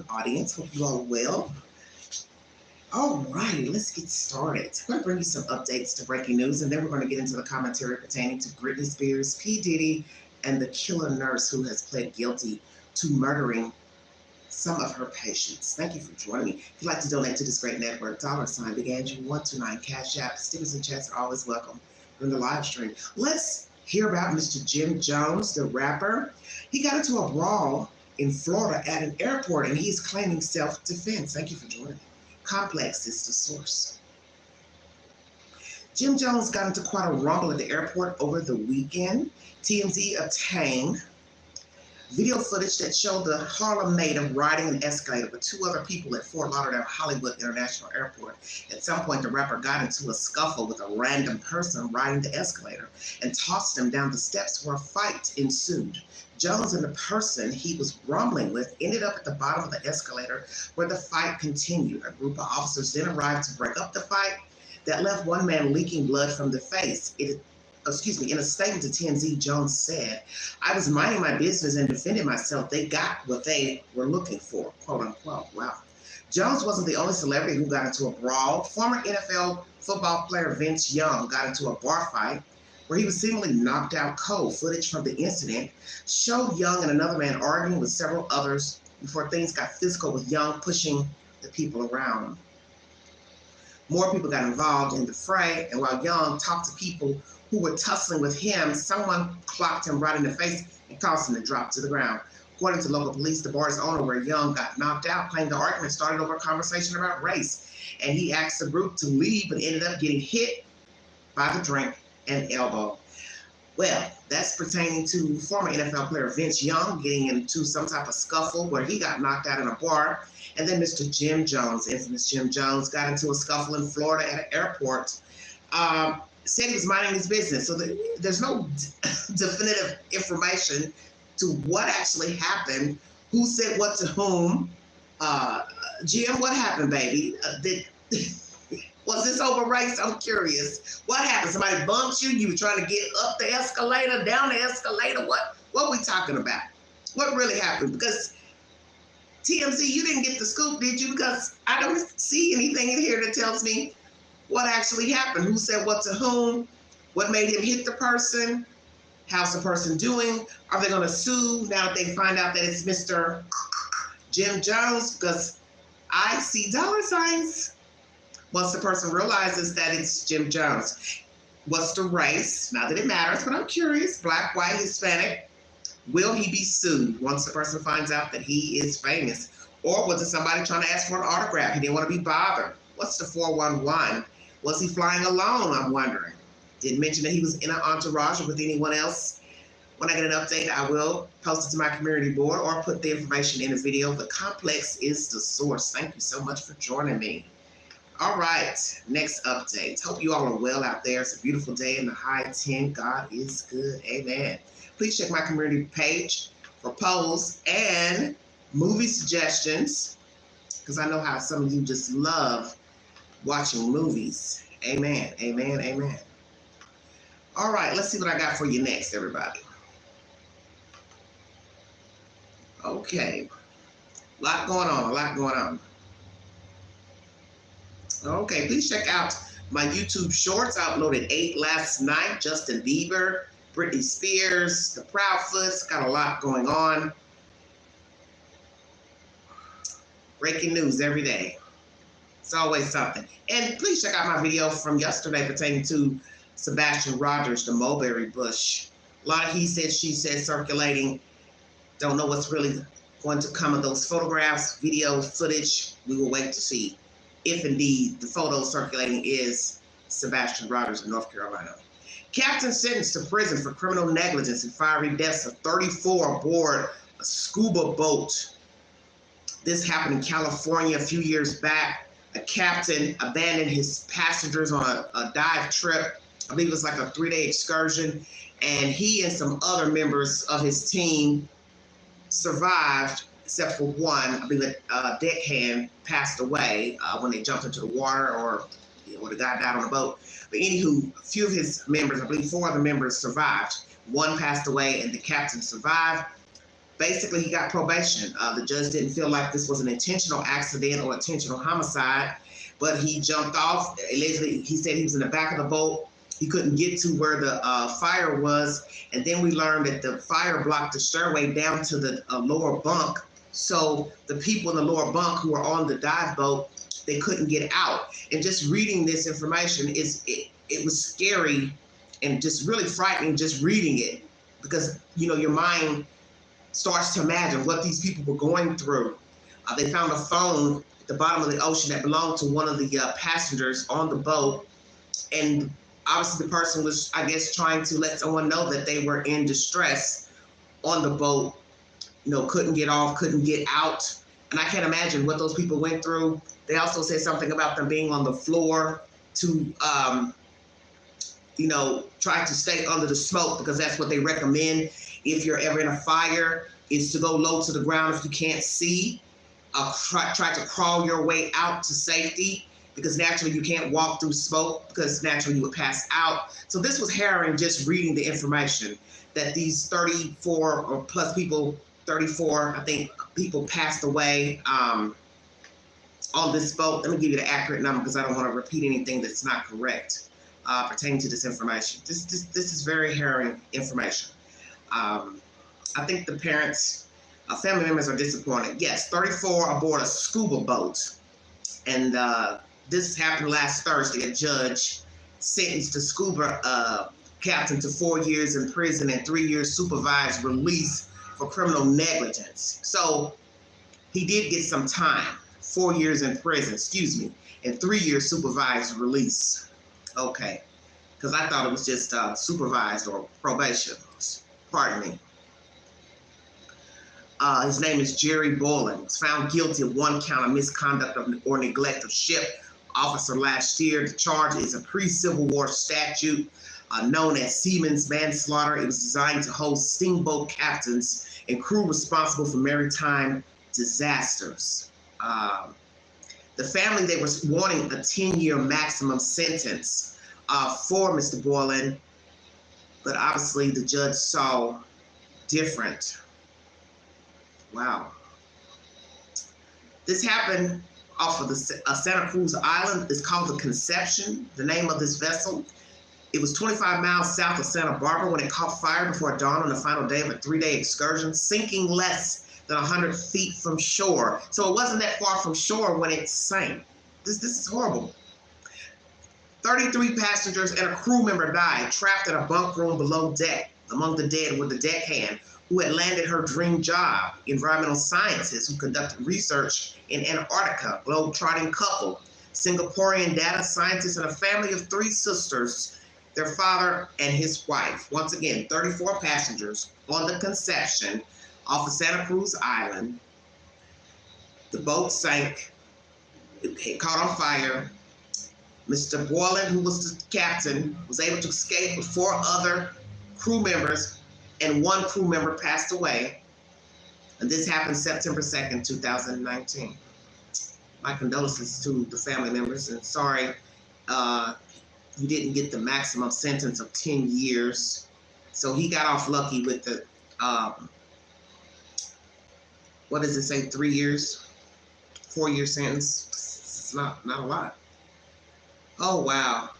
audience. Hope you all are well. All right, let's get started. I'm going to bring you some updates to breaking news, and then we're going to get into the commentary pertaining to Britney Spears, P. Diddy, and the killer nurse who has pled guilty to murdering some of her patients. Thank you for joining me. If you'd like to donate to this great network, $Big Andrew 129 Cash App. Stickers and chats are always welcome during the live stream. Let's hear about Mr. Jim Jones, the rapper. He got into a brawl in Florida at an airport, and he's claiming self-defense. Thank you for joining me. Complex is the source. Jim Jones got into quite a rumble at the airport over the weekend. TMZ obtained video footage that showed the Harlem native riding an escalator with two other people at Fort Lauderdale Hollywood International Airport. At some point, the rapper got into a scuffle with a random person riding the escalator and tossed him down the steps where a fight ensued. Jones and the person he was rumbling with ended up at the bottom of the escalator where the fight continued. A group of officers then arrived to break up the fight that left one man leaking blood from the face. In a statement to TMZ, Jones said, "I was minding my business and defending myself. They got what they were looking for," quote unquote. Wow. Jones wasn't the only celebrity who got into a brawl. Former NFL football player Vince Young got into a bar fight where he was seemingly knocked out cold. Footage from the incident showed Young and another man arguing with several others before things got physical, with Young pushing the people around him. More people got involved in the fray, and while Young talked to people who were tussling with him, someone clocked him right in the face and caused him to drop to the ground. According to local police, the bar's owner, where Young got knocked out, claimed the argument started over a conversation about race, and he asked the group to leave but ended up getting hit by the drink and elbow. Well, that's pertaining to former NFL player Vince Young getting into some type of scuffle where he got knocked out in a bar. And then Mr. Jim Jones, infamous Jim Jones, got into a scuffle in Florida at an airport. Said he was minding his business. So there's no definitive information to what actually happened, who said what to whom. Jim, what happened, baby? Was this over race? I'm curious. What happened? Somebody bumped you? You were trying to get up the escalator, down the escalator? What are we talking about? What really happened? Because TMZ, you didn't get the scoop, did you? Because I don't see anything in here that tells me what actually happened. Who said what to whom? What made him hit the person? How's the person doing? Are they going to sue now that they find out that it's Mr. Jim Jones? Because I see dollar signs once the person realizes that it's Jim Jones. What's the race? Not that it matters, but I'm curious. Black, white, Hispanic. Will he be sued once the person finds out that he is famous? Or was it somebody trying to ask for an autograph? He didn't want to be bothered. What's the 411? Was he flying alone? I'm wondering. Didn't mention that he was in an entourage or with anyone else. When I get an update, I will post it to my community board or put the information in a video. The complex is the source. Thank you so much for joining me. All right, next update. Hope you all are well out there. It's a beautiful day in the high 10. God is good. Amen. Please check my community page for polls and movie suggestions, because I know how some of you just love watching movies. Amen. Amen. Amen. All right, let's see what I got for you next, everybody. Okay. A lot going on. Okay, please check out my YouTube shorts. I uploaded 8 last night. Justin Bieber, Britney Spears, the Proudfoots. Got a lot going on. Breaking news every day. It's always something. And please check out my video from yesterday pertaining to Sebastian Rogers, the mulberry bush. A lot of he said, she said circulating. Don't know what's really going to come of those photographs, video footage. We will wait to see if indeed the photo circulating is Sebastian Rogers in North Carolina. Captain sentenced to prison for criminal negligence and fiery deaths of 34 aboard a scuba boat. This happened in California a few years back. A captain abandoned his passengers on a dive trip. I believe it was like a 3-day excursion. And he and some other members of his team survived, except for one. I believe a deckhand passed away when they jumped into the water, or the guy died on the boat. But anywho, a few of his members, I believe 4 other members survived. One passed away and the captain survived. basically he got probation. The judge didn't feel like this was an intentional accident or intentional homicide, but he jumped off. Allegedly, he said he was in the back of the boat. He couldn't get to where the fire was, and then we learned that the fire blocked the stairway down to the lower bunk. So the people in the lower bunk who were on the dive boat, they couldn't get out. And just reading this information, it was scary and just really frightening just reading it, because your mind starts to imagine what these people were going through. They found a phone at the bottom of the ocean that belonged to one of the passengers on the boat, and obviously the person was, I guess, trying to let someone know that they were in distress on the boat. Couldn't get off, couldn't get out. And I can't imagine what those people went through. They also said something about them being on the floor to, try to stay under the smoke, because that's what they recommend if you're ever in a fire, is to go low to the ground if you can't see. Try to crawl your way out to safety, because naturally you can't walk through smoke, because naturally you would pass out. So this was harrowing just reading the information that these 34 or plus people, 34, I think, people passed away on this boat. Let me give you the accurate number, because I don't want to repeat anything that's not correct pertaining to this information. This is very harrowing information. I think the parents, family members are disappointed. Yes, 34 aboard a scuba boat. And this happened last Thursday. A judge sentenced the scuba captain to 4 years in prison and 3 years supervised release for criminal negligence. So he did get some time, 4 years in prison, and 3 years supervised release. Okay, because I thought it was just supervised or probation. Pardon me. His name is Jerry Boland. He was found guilty of 1 count of misconduct or neglect of ship officer last year. The charge is a pre-Civil War statute known as seaman's manslaughter. It was designed to hold steamboat captains and crew responsible for maritime disasters. The family, they were wanting a 10-year maximum sentence for Mr. Boland, but obviously the judge saw different. Wow. This happened off of the Santa Cruz Island. It's called the Conception, the name of this vessel. It was 25 miles south of Santa Barbara when it caught fire before dawn on the final day of a 3-day excursion, sinking less than 100 feet from shore. So it wasn't that far from shore when it sank. This is horrible. 33 passengers and a crew member died, trapped in a bunk room below deck. Among the dead were the deckhand, who had landed her dream job, environmental scientist who conducted research in Antarctica, globe-trotting couple, Singaporean data scientist, and a family of 3 sisters, their father and his wife. Once again, 34 passengers on the Conception off of Santa Cruz Island. The boat sank. It caught on fire. Mr. Boland, who was the captain, was able to escape with 4 other crew members, and 1 crew member passed away. And this happened September 2nd, 2019. My condolences to the family members, and sorry you didn't get the maximum sentence of 10 years. So he got off lucky with the, what does it say, 3 years, 4-year sentence? It's not a lot. Oh, wow.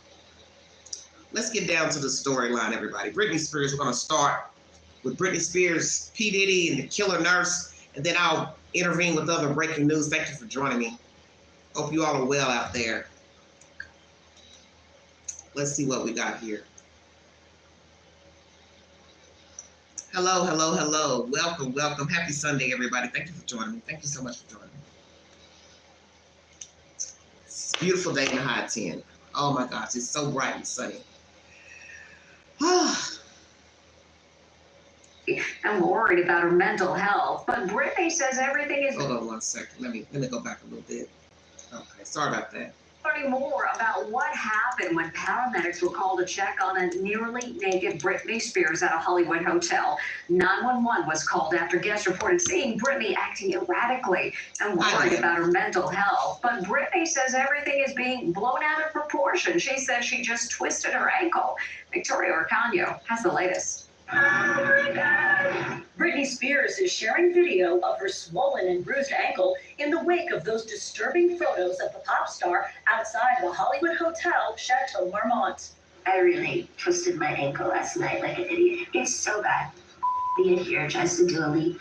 Let's get down to the storyline, everybody. Britney Spears, we're going to start with Britney Spears, P. Diddy, and the killer nurse, and then I'll intervene with other breaking news. Thank you for joining me. Hope you all are well out there. Let's see what we got here. Hello, hello, hello. Welcome, welcome. Happy Sunday, everybody. Thank you for joining me. Thank you so much for joining me. It's a beautiful day in the high 10. Oh my gosh, it's so bright and sunny. I'm worried about her mental health, but Britney says everything is... Hold on one second. Let me go back a little bit. Okay, sorry about that. Learning more about what happened when paramedics were called to check on a nearly naked Britney Spears at a Hollywood hotel. 911 was called after guests reported seeing Britney acting erratically and worried about her mental health. But Britney says everything is being blown out of proportion. She says she just twisted her ankle. Victoria Orcano has the latest. Britney Spears is sharing video of her swollen and bruised ankle in the wake of those disturbing photos of the pop star outside the Hollywood Hotel Chateau Marmont. I really twisted my ankle last night like an idiot. It's so bad. The adhere tries to do a leap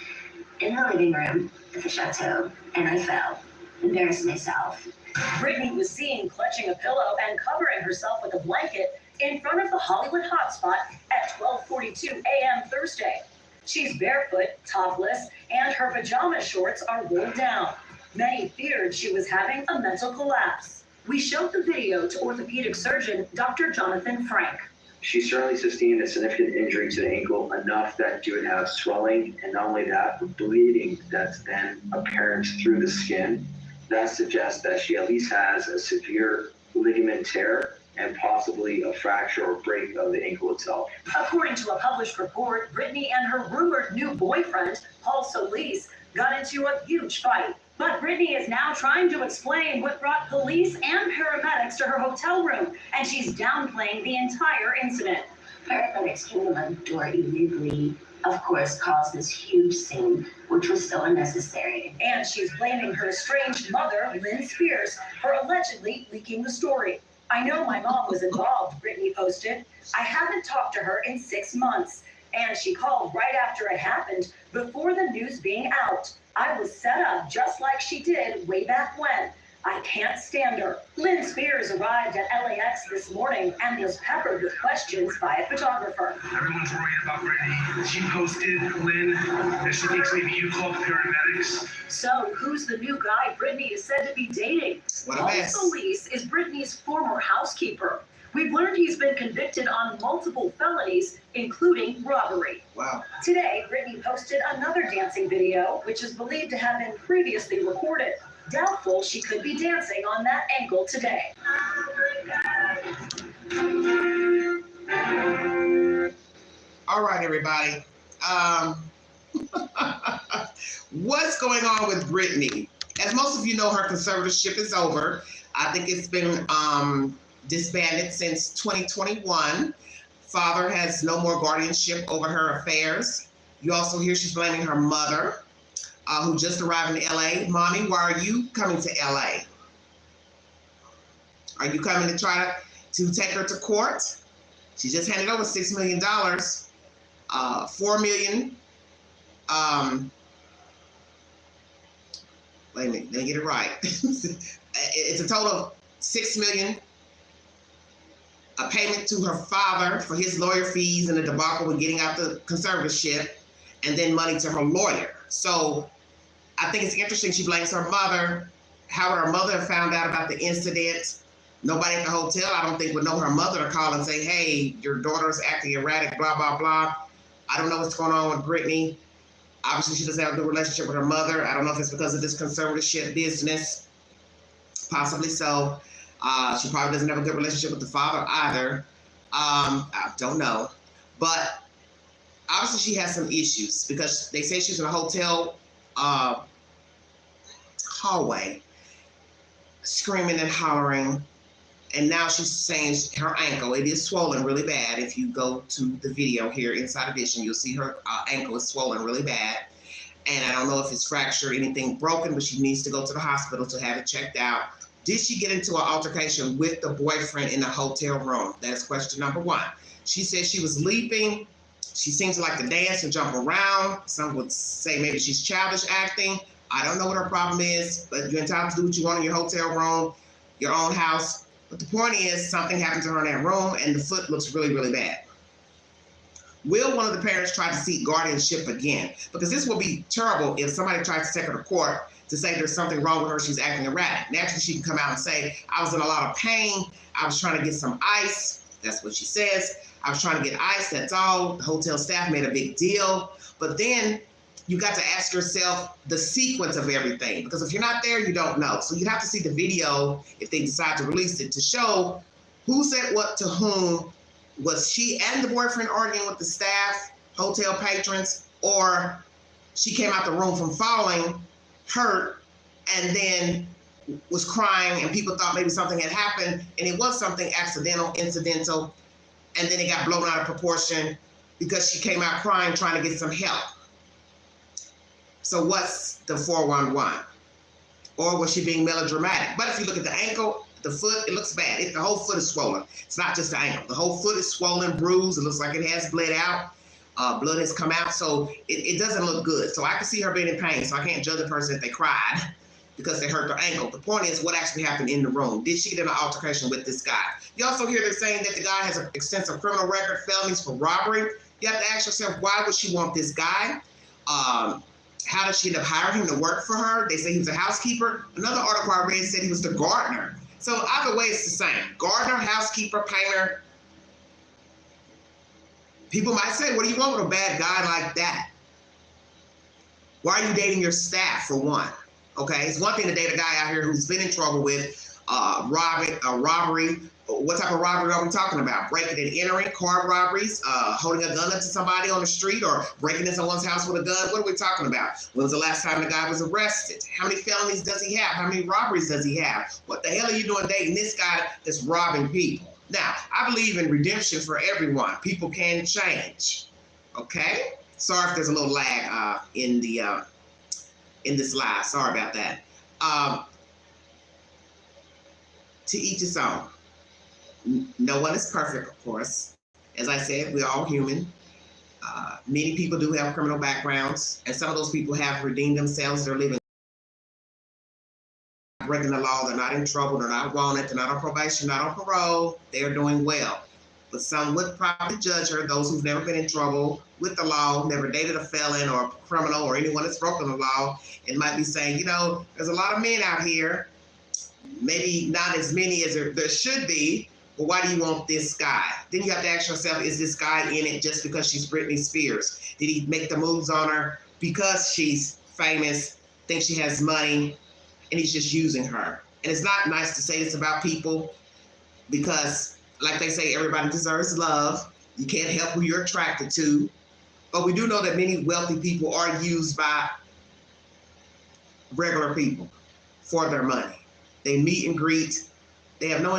in the living room at the chateau, and I fell. Embarrassed myself. Britney was seen clutching a pillow and covering herself with a blanket in front of the Hollywood hotspot at 12:42 a.m. Thursday. She's barefoot, topless, and her pajama shorts are rolled down. Many feared she was having a mental collapse. We showed the video to orthopedic surgeon Dr. Jonathan Frank. She certainly sustained a significant injury to the ankle, enough that she would have swelling, and not only that, but bleeding that's then apparent through the skin. That suggests that she at least has a severe ligament tear and possibly a fracture or break of the ankle itself. According to a published report, Britney and her rumored new boyfriend, Paul Solis, got into a huge fight. But Britney is now trying to explain what brought police and paramedics to her hotel room, and she's downplaying the entire incident. Paramedics came to my door illegally, of course, caused this huge scene, which was so unnecessary. And she's blaming her estranged mother, Lynn Spears, for allegedly leaking the story. I know my mom was involved, Britney posted. I haven't talked to her in 6 months, and she called right after it happened, before the news being out. I was set up just like she did way back when. I can't stand her. Lynn Spears arrived at LAX this morning and was peppered with questions by a photographer. Everyone's worried about Britney. She posted, Lynn, that she thinks maybe you called paramedics. So, who's the new guy Britney is said to be dating? What a mess. Paul Solis is Britney's former housekeeper. We've learned he's been convicted on multiple felonies, including robbery. Wow. Today, Britney posted another dancing video, which is believed to have been previously recorded. Doubtful she could be dancing on that ankle today. All right, everybody. What's going on with Britney? As most of you know, her conservatorship is over. I think it's been disbanded since 2021. Father has no more guardianship over her affairs. You also hear she's blaming her mother, who just arrived in LA. Mommy, why are you coming to LA? Are you coming to try to take her to court? She just handed over $6 million, $4 million. Wait a minute, let me get it right. It's a total of $6 million. A payment to her father for his lawyer fees and the debacle with getting out the conservatorship, and then money to her lawyer. So I think it's interesting she blames her mother. How would her mother have found out about the incident? Nobody at the hotel, I don't think, would know her mother to call and say, hey, your daughter's acting erratic, blah, blah, blah. I don't know what's going on with Britney. Obviously, she doesn't have a good relationship with her mother. I don't know if it's because of this conservatorship business. Possibly so. She probably doesn't have a good relationship with the father either. I don't know. But obviously she has some issues because they say she's in a hotel hallway screaming and hollering. And now she's saying her ankle, it is swollen really bad. If you go to the video here, Inside Edition, you'll see her ankle is swollen really bad. And I don't know if it's fractured, anything broken, but she needs to go to the hospital to have it checked out. Did she get into an altercation with the boyfriend in the hotel room? That's question number one. She said she was leaping. She seems to like to dance and jump around. Some would say maybe she's childish acting. I don't know what her problem is, but you're entitled to do what you want in your hotel room, your own house. But the point is, something happened to her in that room, and the foot looks really, really bad. Will one of the parents try to seek guardianship again? Because this will be terrible if somebody tries to take her to court to say there's something wrong with her, she's acting erratic. Naturally, she can come out and say, I was in a lot of pain. I was trying to get some ice. That's what she says. I was trying to get ice, that's all. The hotel staff made a big deal. But then you got to ask yourself the sequence of everything, because if you're not there, you don't know. So you have to see the video, if they decide to release it, to show who said what to whom. Was she and the boyfriend arguing with the staff, hotel patrons, or she came out the room from falling, hurt, and then was crying, and people thought maybe something had happened, and it was something accidental, incidental, and then it got blown out of proportion, because she came out crying trying to get some help. So what's the 411? Or was she being melodramatic? But if you look at the ankle, the foot, it looks bad. The whole foot is swollen. It's not just the ankle. The whole foot is swollen, bruised. It looks like it has bled out. Blood has come out, so it doesn't look good. So I can see her being in pain, so I can't judge a person if they cried because they hurt their ankle. The point is, what actually happened in the room? Did she get in an altercation with this guy? You also hear they're saying that the guy has an extensive criminal record, felonies for robbery. You have to ask yourself, why would she want this guy? How did she end up hiring him to work for her? They say he was a housekeeper. Another article I read said he was the gardener. So either way, it's the same. Gardener, housekeeper, painter. People might say, what do you want with a bad guy like that? Why are you dating your staff, for one? Okay, it's one thing to date a guy out here who's been in trouble with robbery. What type of robbery are we talking about? Breaking and entering, car robberies, holding a gun up to somebody on the street, or breaking into someone's house with a gun. What are we talking about? When was the last time the guy was arrested? How many felonies does he have? How many robberies does he have? What the hell are you doing dating this guy that's robbing people? Now, I believe in redemption for everyone. People can change. Okay? Sorry if there's a little lag in this live. Sorry about that. To each his own. No one is perfect, of course. As I said, we're all human. Many people do have criminal backgrounds, and some of those people have redeemed themselves. They're living, breaking the law. They're not in trouble. They're not wanted. They're not on probation, not on parole. They are doing well. But some would probably judge her, those who've never been in trouble with the law, never dated a felon or a criminal or anyone that's broken the law, and might be saying, you know, there's a lot of men out here, maybe not as many as there should be, but why do you want this guy? Then you have to ask yourself, is this guy in it just because she's Britney Spears? Did he make the moves on her because she's famous, thinks she has money, and he's just using her? And it's not nice to say this about people because, like they say, everybody deserves love. You can't help who you're attracted to. But we do know that many wealthy people are used by regular people for their money. They meet and greet. They have no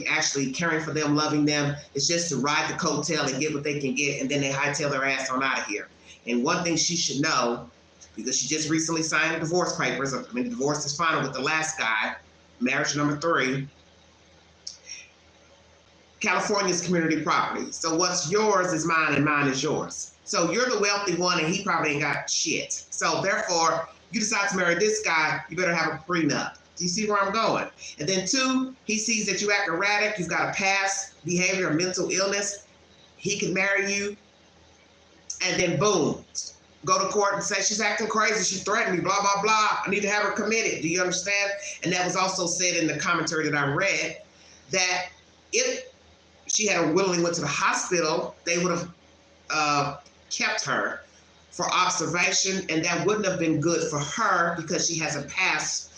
actually caring for them, loving them. It's just to ride the coattail and get what they can get, and then they hightail their ass on out of here. And one thing she should know, because she just recently signed divorce papers, I mean, the divorce is final with the last guy, marriage number 3, California's community property. So what's yours is mine and mine is yours. So you're the wealthy one and he probably ain't got shit. So therefore, you decide to marry this guy, you better have a prenup. Do you see where I'm going? And then 2, he sees that you act erratic, you've got a past behavior or mental illness, he can marry you, and then boom, go to court and say, she's acting crazy, she threatened me, blah, blah, blah, I need to have her committed. Do you understand? And that was also said in the commentary that I read, that if she had willingly went to the hospital, they would have kept her for observation, and that wouldn't have been good for her because she has a past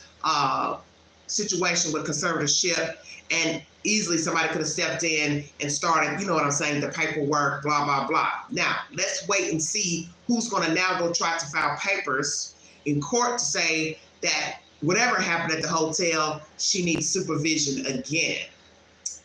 situation with conservatorship, and easily somebody could have stepped in and started, you know what I'm saying, the paperwork, blah, blah, blah. Now, let's wait and see who's going to now go try to file papers in court to say that whatever happened at the hotel, she needs supervision again.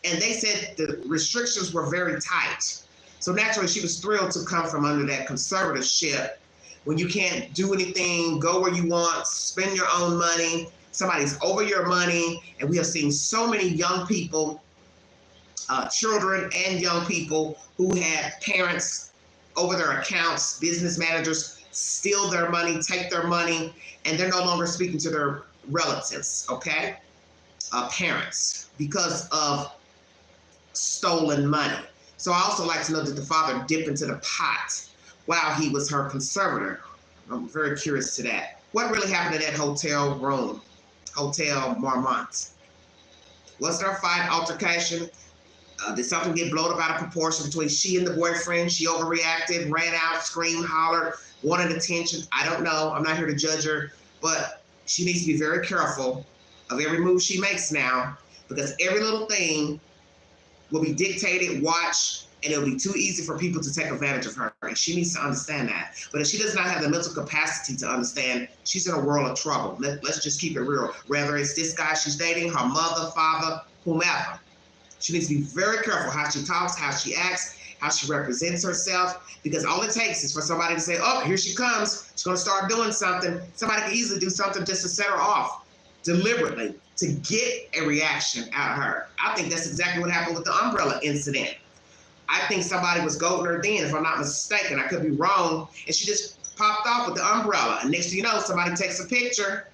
And they said the restrictions were very tight. So naturally, she was thrilled to come from under that conservatorship when you can't do anything, go where you want, spend your own money, somebody's over your money. And we have seen so many young people, children and young people who had parents over their accounts, business managers steal their money, take their money, and they're no longer speaking to their relatives, okay? Parents, because of stolen money. So I also like to know, did the father dip into the pot while he was her conservator? I'm very curious to that. What really happened in that hotel room, Hotel Marmont? Was there a fight, altercation? Did something get blown up out of proportion between she and the boyfriend? She overreacted, ran out, screamed, hollered, wanted attention. I don't know. I'm not here to judge her, but she needs to be very careful of every move she makes now, because every little thing will be dictated, watched, and it'll be too easy for people to take advantage of her. And she needs to understand that. But if she does not have the mental capacity to understand, she's in a world of trouble. Let's just keep it real. Whether it's this guy she's dating, her mother, father, whomever. She needs to be very careful how she talks, how she acts, how she represents herself, because all it takes is for somebody to say, oh, here she comes. She's going to start doing something. Somebody can easily do something just to set her off deliberately to get a reaction out of her. I think that's exactly what happened with the umbrella incident. I think somebody was goading her then, if I'm not mistaken. I could be wrong. And she just popped off with the umbrella. And next thing you know, somebody takes a picture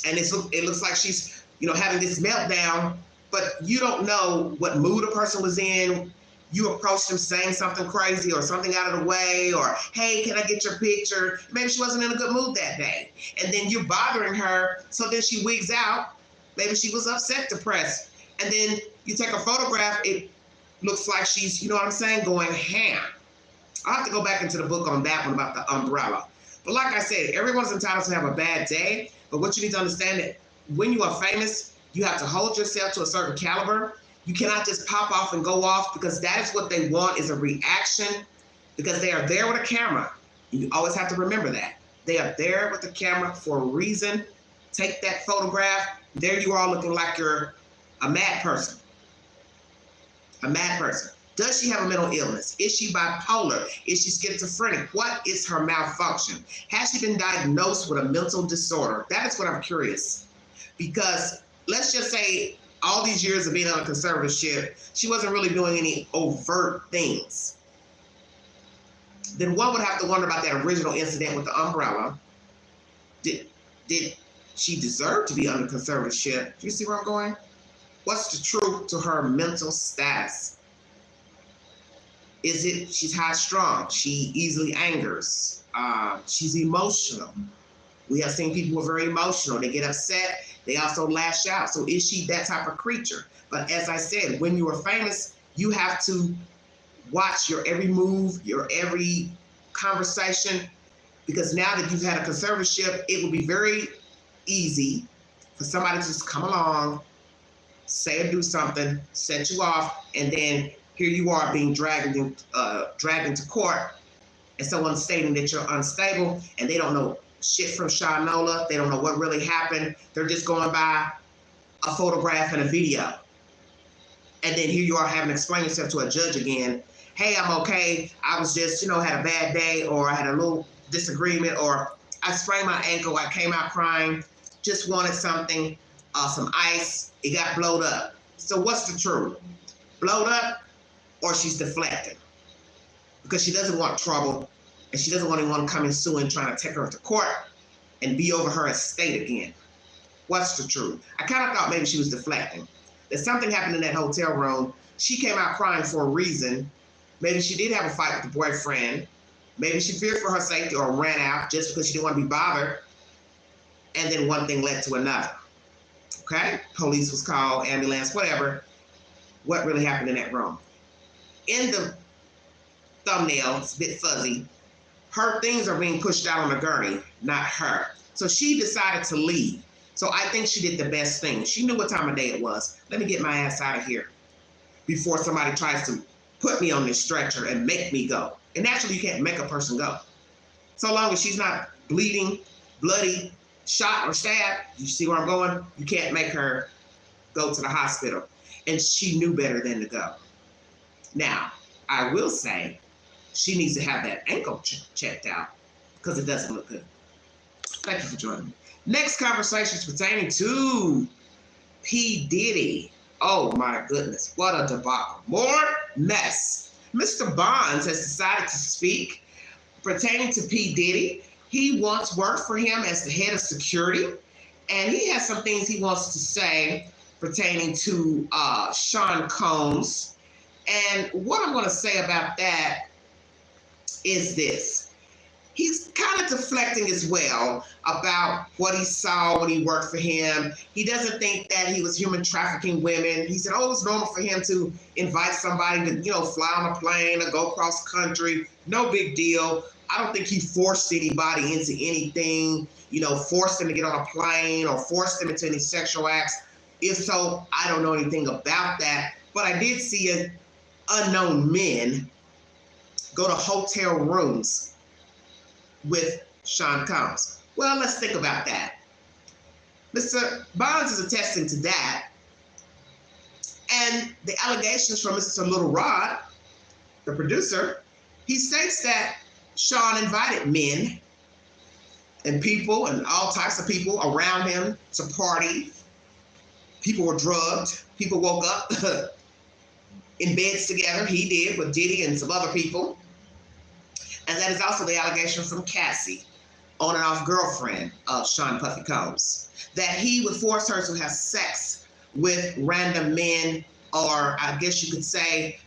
and it looks like she's, having this meltdown, but you don't know what mood a person was in. You approached them saying something crazy or something out of the way, or, hey, can I get your picture? Maybe she wasn't in a good mood that day. And then you're bothering her, so then she wigs out. Maybe she was upset, depressed. And then you take a photograph, it looks like she's, going ham. I'll have to go back into the book on that one about the umbrella. But like I said, everyone's entitled to have a bad day, but what you need to understand that when you are famous, you have to hold yourself to a certain caliber. You cannot just pop off and go off, because that is what they want, is a reaction, because they are there with a camera. You always have to remember that. They are there with the camera for a reason. Take that photograph. There you are looking like you're a mad person. A mad person. Does she have a mental illness? Is she bipolar? Is she schizophrenic? What is her malfunction? Has she been diagnosed with a mental disorder? That is what I'm curious. Because let's just say all these years of being on a conservatorship, she wasn't really doing any overt things. Then one would have to wonder about that original incident with the umbrella. Did she deserve to be under conservatorship? Do you see where I'm going? What's the truth to her mental status? Is it she's high strung? She easily angers. She's emotional. We have seen people who are very emotional. They get upset. They also lash out. So is she that type of creature? But as I said, when you are famous, you have to watch your every move, your every conversation, because now that you've had a conservatorship, it will be very easy for somebody to just come along, say or do something, set you off, and then here you are being dragged into court, and someone's stating that you're unstable, and they don't know shit from Shinola. They don't know what really happened. They're just going by a photograph and a video. And then here you are having to explain yourself to a judge again. Hey, I'm okay. I was just, had a bad day, or I had a little disagreement, or I sprained my ankle. I came out crying, just wanted something, some ice. It got blowed up. So what's the truth? Blowed up, or she's deflecting? Because she doesn't want trouble, and she doesn't want anyone coming suing, trying to take her to court and be over her estate again. What's the truth? I kind of thought maybe she was deflecting. That something happened in that hotel room. She came out crying for a reason. Maybe she did have a fight with the boyfriend. Maybe she feared for her safety or ran out just because she didn't want to be bothered. And then one thing led to another. Okay? Police was called, ambulance, whatever. What really happened in that room? In the thumbnail, it's a bit fuzzy, her things are being pushed out on a gurney, not her. So she decided to leave. So I think she did the best thing. She knew what time of day it was. Let me get my ass out of here before somebody tries to put me on this stretcher and make me go. And naturally, you can't make a person go. So long as she's not bleeding, bloody, shot or stabbed, you see where I'm going? You can't make her go to the hospital. And she knew better than to go. Now, I will say, she needs to have that ankle checked out, because it doesn't look good. Thank you for joining me. Next conversation is pertaining to P. Diddy. Oh my goodness, what a debacle. More mess. Mr. Bonds has decided to speak pertaining to P. Diddy. He once worked for him as the head of security, and he has some things he wants to say pertaining to Sean Combs. And what I'm going to say about that is this. He's kind of deflecting as well about what he saw when he worked for him. He doesn't think that he was human trafficking women. He said, oh, it's normal for him to invite somebody to, fly on a plane or go cross country. No big deal. I don't think he forced anybody into anything, forced them to get on a plane or forced them into any sexual acts. If so, I don't know anything about that. But I did see unknown men go to hotel rooms with Sean Combs. Well, let's think about that. Mr. Bonds is attesting to that. And the allegations from Mr. Little Rod the producer, he states that Sean invited men and people and all types of people around him to party. People were drugged. People woke up in beds together. He did with Diddy and some other people. And that is also the allegation from Cassie, on and off girlfriend of Sean Puffy Combs, that he would force her to have sex with random men, or I guess you could say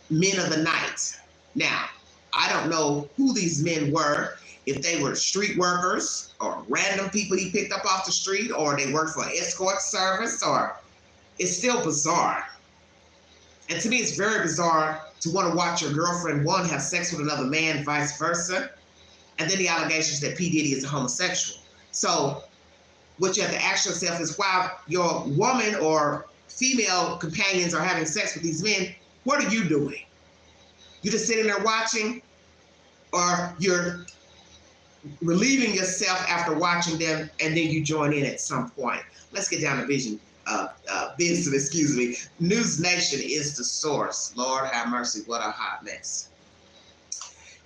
men of the night. Now, I don't know who these men were, if they were street workers or random people he picked up off the street, or they worked for an escort service, or it's still bizarre. And to me, it's very bizarre to want to watch your girlfriend, one, have sex with another man, vice versa. And then the allegations that P. Diddy is a homosexual. So what you have to ask yourself is, while your woman or female companions are having sex with these men, what are you doing? You just sitting there watching, or you're relieving yourself after watching them, and then you join in at some point. Let's get down to business. Excuse me. News Nation is the source. Lord have mercy, what a hot mess.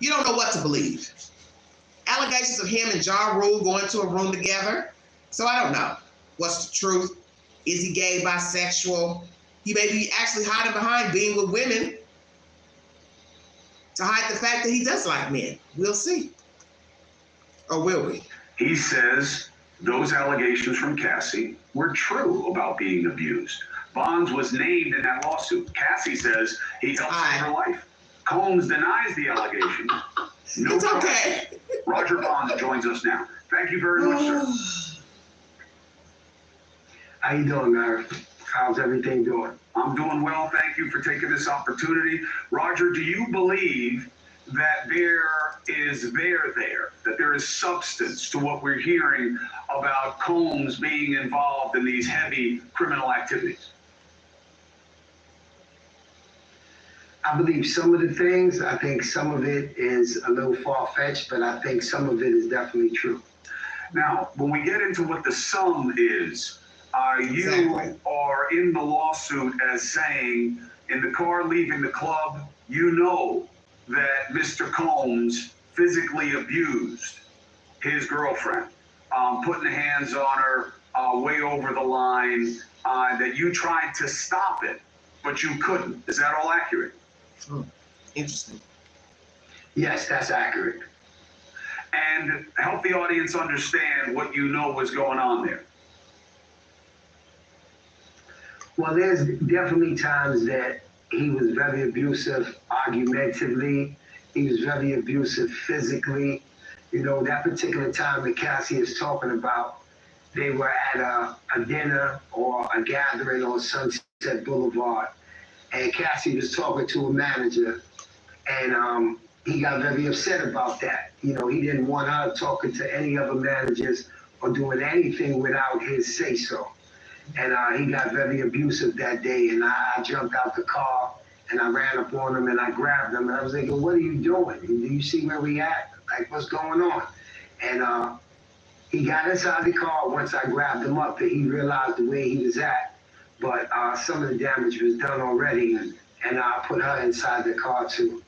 You don't know what to believe. Allegations of him and Ja Rule going to a room together. So I don't know. What's the truth? Is he gay, bisexual? He may be actually hiding behind being with women to hide the fact that he does like men. We'll see. Or will we? He says those allegations from Cassie were true about being abused. Bonds was named in that lawsuit. Cassie says he helped save her life. Combs denies the allegation. No it's okay. Roger Bonds joins us now. Thank you very much, sir. How you doing, Larry? How's everything doing? I'm doing well. Thank you for taking this opportunity. Roger, do you believe that there is substance to what we're hearing about Combs being involved in these heavy criminal activities? I believe some of the things. I think some of it is a little far-fetched, but I think some of it is definitely true. Now, when we get into what the sum is, you are in the lawsuit as saying, in the car leaving the club, you know that Mr. Combs physically abused his girlfriend, putting hands on her way over the line, that you tried to stop it, but you couldn't. Is that all accurate? Interesting. Yes, that's accurate. And help the audience understand what you know was going on there. Well, there's definitely times that he was very abusive argumentatively. He was very abusive physically. You know, that particular time that Cassie is talking about, they were at a dinner or a gathering on Sunset Boulevard, and Cassie was talking to a manager, and he got very upset about that. You know, he didn't want her talking to any other managers or doing anything without his say-so. And he got very abusive that day, and I jumped out the car, and I ran up on him, and I grabbed him, and I was like, what are you doing? Do you see where we at? Like, what's going on? And he got inside the car once I grabbed him up, and he realized the way he was at. But some of the damage was done already, and I put her inside the car, too.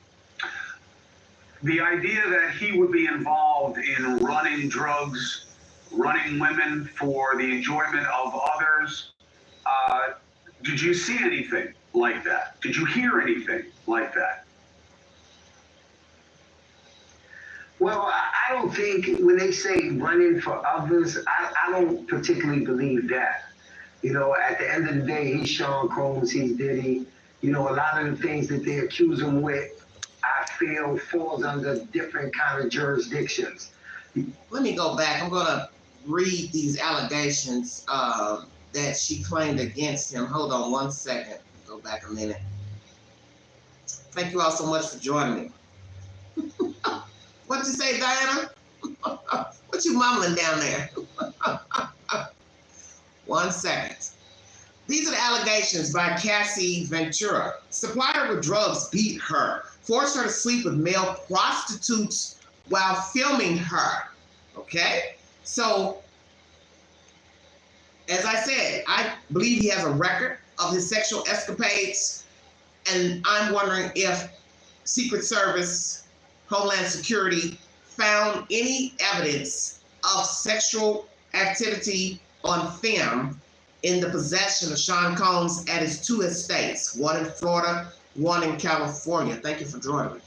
The idea that he would be involved in running drugs, running women for the enjoyment of others, did you see anything like that? Did you hear anything like that? Well, I don't think when they say running for others, I don't particularly believe that. You know, at the end of the day, he's Sean Combs, he's Diddy. You know, a lot of the things that they accuse him with, I feel falls under different kind of jurisdictions. Let me go back. I'm going to read these allegations that she claimed against him. Hold on one second. Go back a minute. Thank you all so much for joining me. What'd you say, Diana? What you mumbling down there? 1 second. These are the allegations by Cassie Ventura. Supplied her with drugs, beat her, forced her to sleep with male prostitutes while filming her. Okay? So, as I said, I believe he has a record of his sexual escapades, And I'm wondering if Secret Service, Homeland Security found any evidence of sexual activity on film in the possession of Sean Combs at his 2 estates, one in Florida, one in California. Thank you for joining me.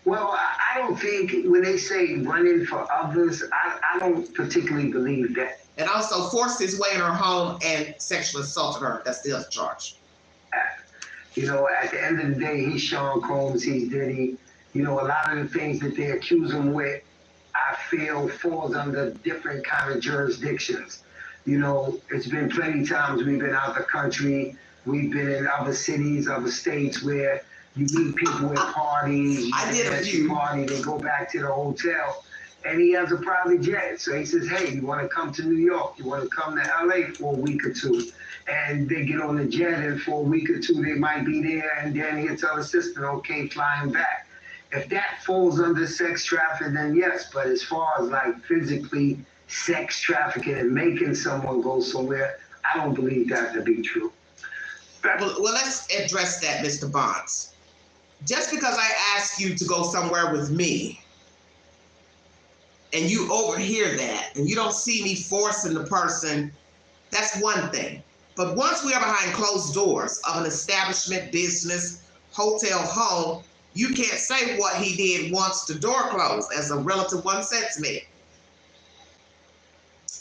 Well, I don't think when they say running for others, I don't particularly believe that. And also forced his way in her home and sexually assaulted her. That's the other charge. You know, at the end of the day, he's Sean Combs, he's Diddy. You know, a lot of the things that they accuse him with, I feel falls under different kind of jurisdictions. You know, it's been plenty times we've been out the country, we've been in other cities, other states where you meet people at parties, I did a few. party, they go back to the hotel, and he has a private jet. So he says, hey, you want to come to New York? You want to come to LA for a week or two? And they get on the jet, and for a week or two, they might be there, and then he'll tell the assistant, okay, flying back. If that falls under sex trafficking, then yes, but as far as like physically sex trafficking and making someone go somewhere, I don't believe that to be true. Well, let's address that, Mr. Bonds. Just because I ask you to go somewhere with me and you overhear that and you don't see me forcing the person, that's one thing. But once we are behind closed doors of an establishment, business, hotel, home, you can't say what he did once the door closed, as a relative one said to me.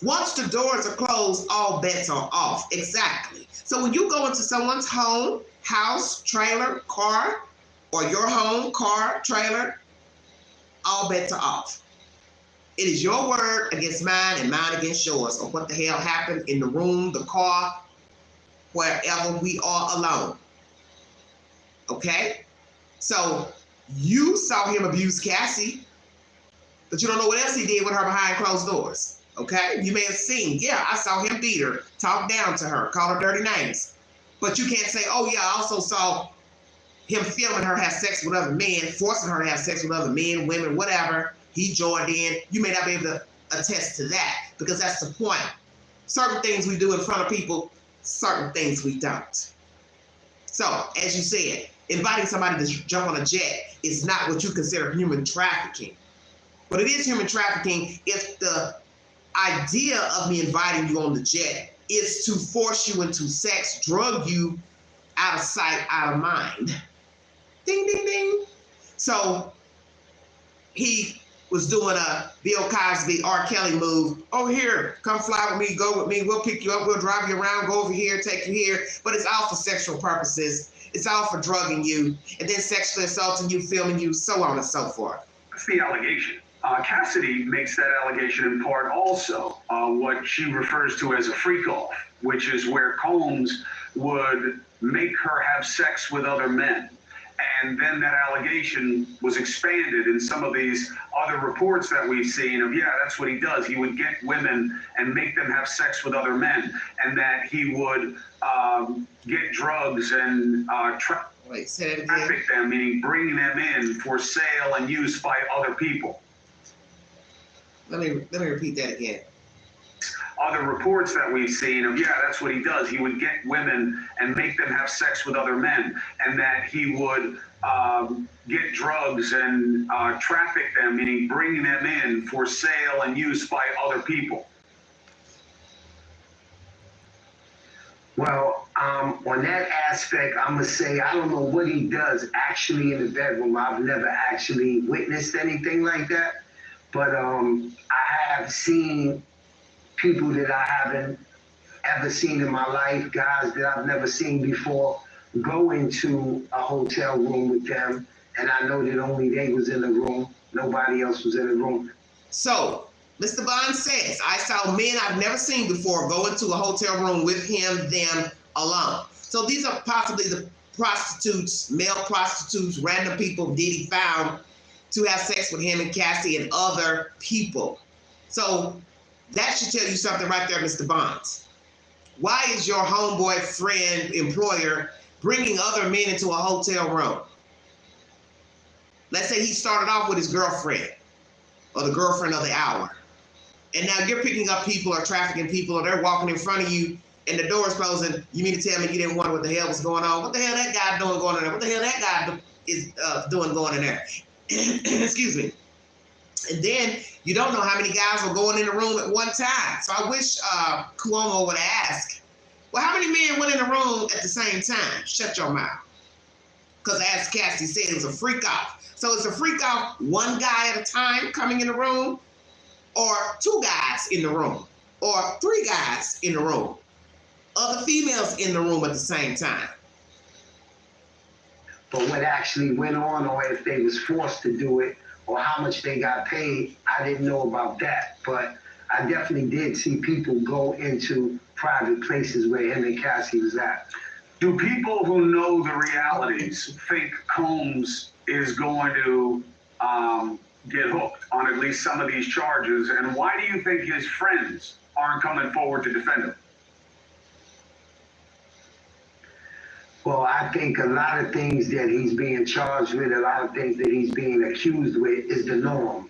Once the doors are closed, all bets are off. Exactly. So when you go into someone's home, house, trailer, car, or your home, car, trailer, all bets are off. It is your word against mine and mine against yours, or what the hell happened in the room, the car, wherever we are alone. Okay? So you saw him abuse Cassie, but you don't know what else he did with her behind closed doors. Okay? You may have seen, yeah, I saw him beat her, talk down to her, call her dirty names. But you can't say, oh yeah, I also saw him filming her have sex with other men, forcing her to have sex with other men, women, whatever. He joined in. You may not be able to attest to that, because that's the point. Certain things we do in front of people, certain things we don't. So, as you said, inviting somebody to jump on a jet is not what you consider human trafficking. But it is human trafficking if the idea of me inviting you on the jet is to force you into sex, drug you out of sight, out of mind. Ding, ding, ding. So he was doing a Bill Cosby, R. Kelly move. Oh, here, come fly with me, go with me. We'll pick you up. We'll drive you around, go over here, take you here. But it's all for sexual purposes. It's all for drugging you and then sexually assaulting you, filming you, so on and so forth. That's the allegation. Cassidy makes that allegation in part also what she refers to as a freak-off, which is where Combs would make her have sex with other men. And then that allegation was expanded in some of these other reports that we've seen of, yeah, that's what he does. He would get women and make them have sex with other men, and that he would get drugs and traffic them, meaning bring them in for sale and use by other people. Let me repeat that again. Other reports that we've seen of, yeah, that's what he does. He would get women and make them have sex with other men, and that he would get drugs and traffic them, meaning bring them in for sale and use by other people. Well, on that aspect, I'm going to say I don't know what he does actually in the bedroom. I've never actually witnessed anything like that. But I have seen people that I haven't ever seen in my life, guys that I've never seen before, go into a hotel room with them. And I know that only they was in the room. Nobody else was in the room. So, Mr. Bond says, I saw men I've never seen before go into a hotel room with him, them, alone. So these are possibly the prostitutes, male prostitutes, random people Diddy found to have sex with him and Cassie and other people. So that should tell you something right there, Mr. Bonds. Why is your homeboy, friend, employer bringing other men into a hotel room? Let's say he started off with his girlfriend or the girlfriend of the hour. And now you're picking up people or trafficking people, or they're walking in front of you and the door's closing, you mean to tell me you didn't wonder what the hell was going on? What the hell that guy doing going in there? What the hell that guy is doing going in there? Excuse me. And then you don't know how many guys were going in the room at one time. So I wish Cuomo would ask, well, how many men went in the room at the same time? Shut your mouth. Because as Cassie said, it was a freak off. So it's a freak off one guy at a time coming in the room, or two guys in the room, or three guys in the room, other females in the room at the same time. But what actually went on, or if they was forced to do it, or how much they got paid, I didn't know about that. But I definitely did see people go into private places where him and Cassie was at. Do people who know the realities think Combs is going to get hooked on at least some of these charges? And why do you think his friends aren't coming forward to defend him? Well, I think a lot of things that he's being charged with, a lot of things that he's being accused with is the norm.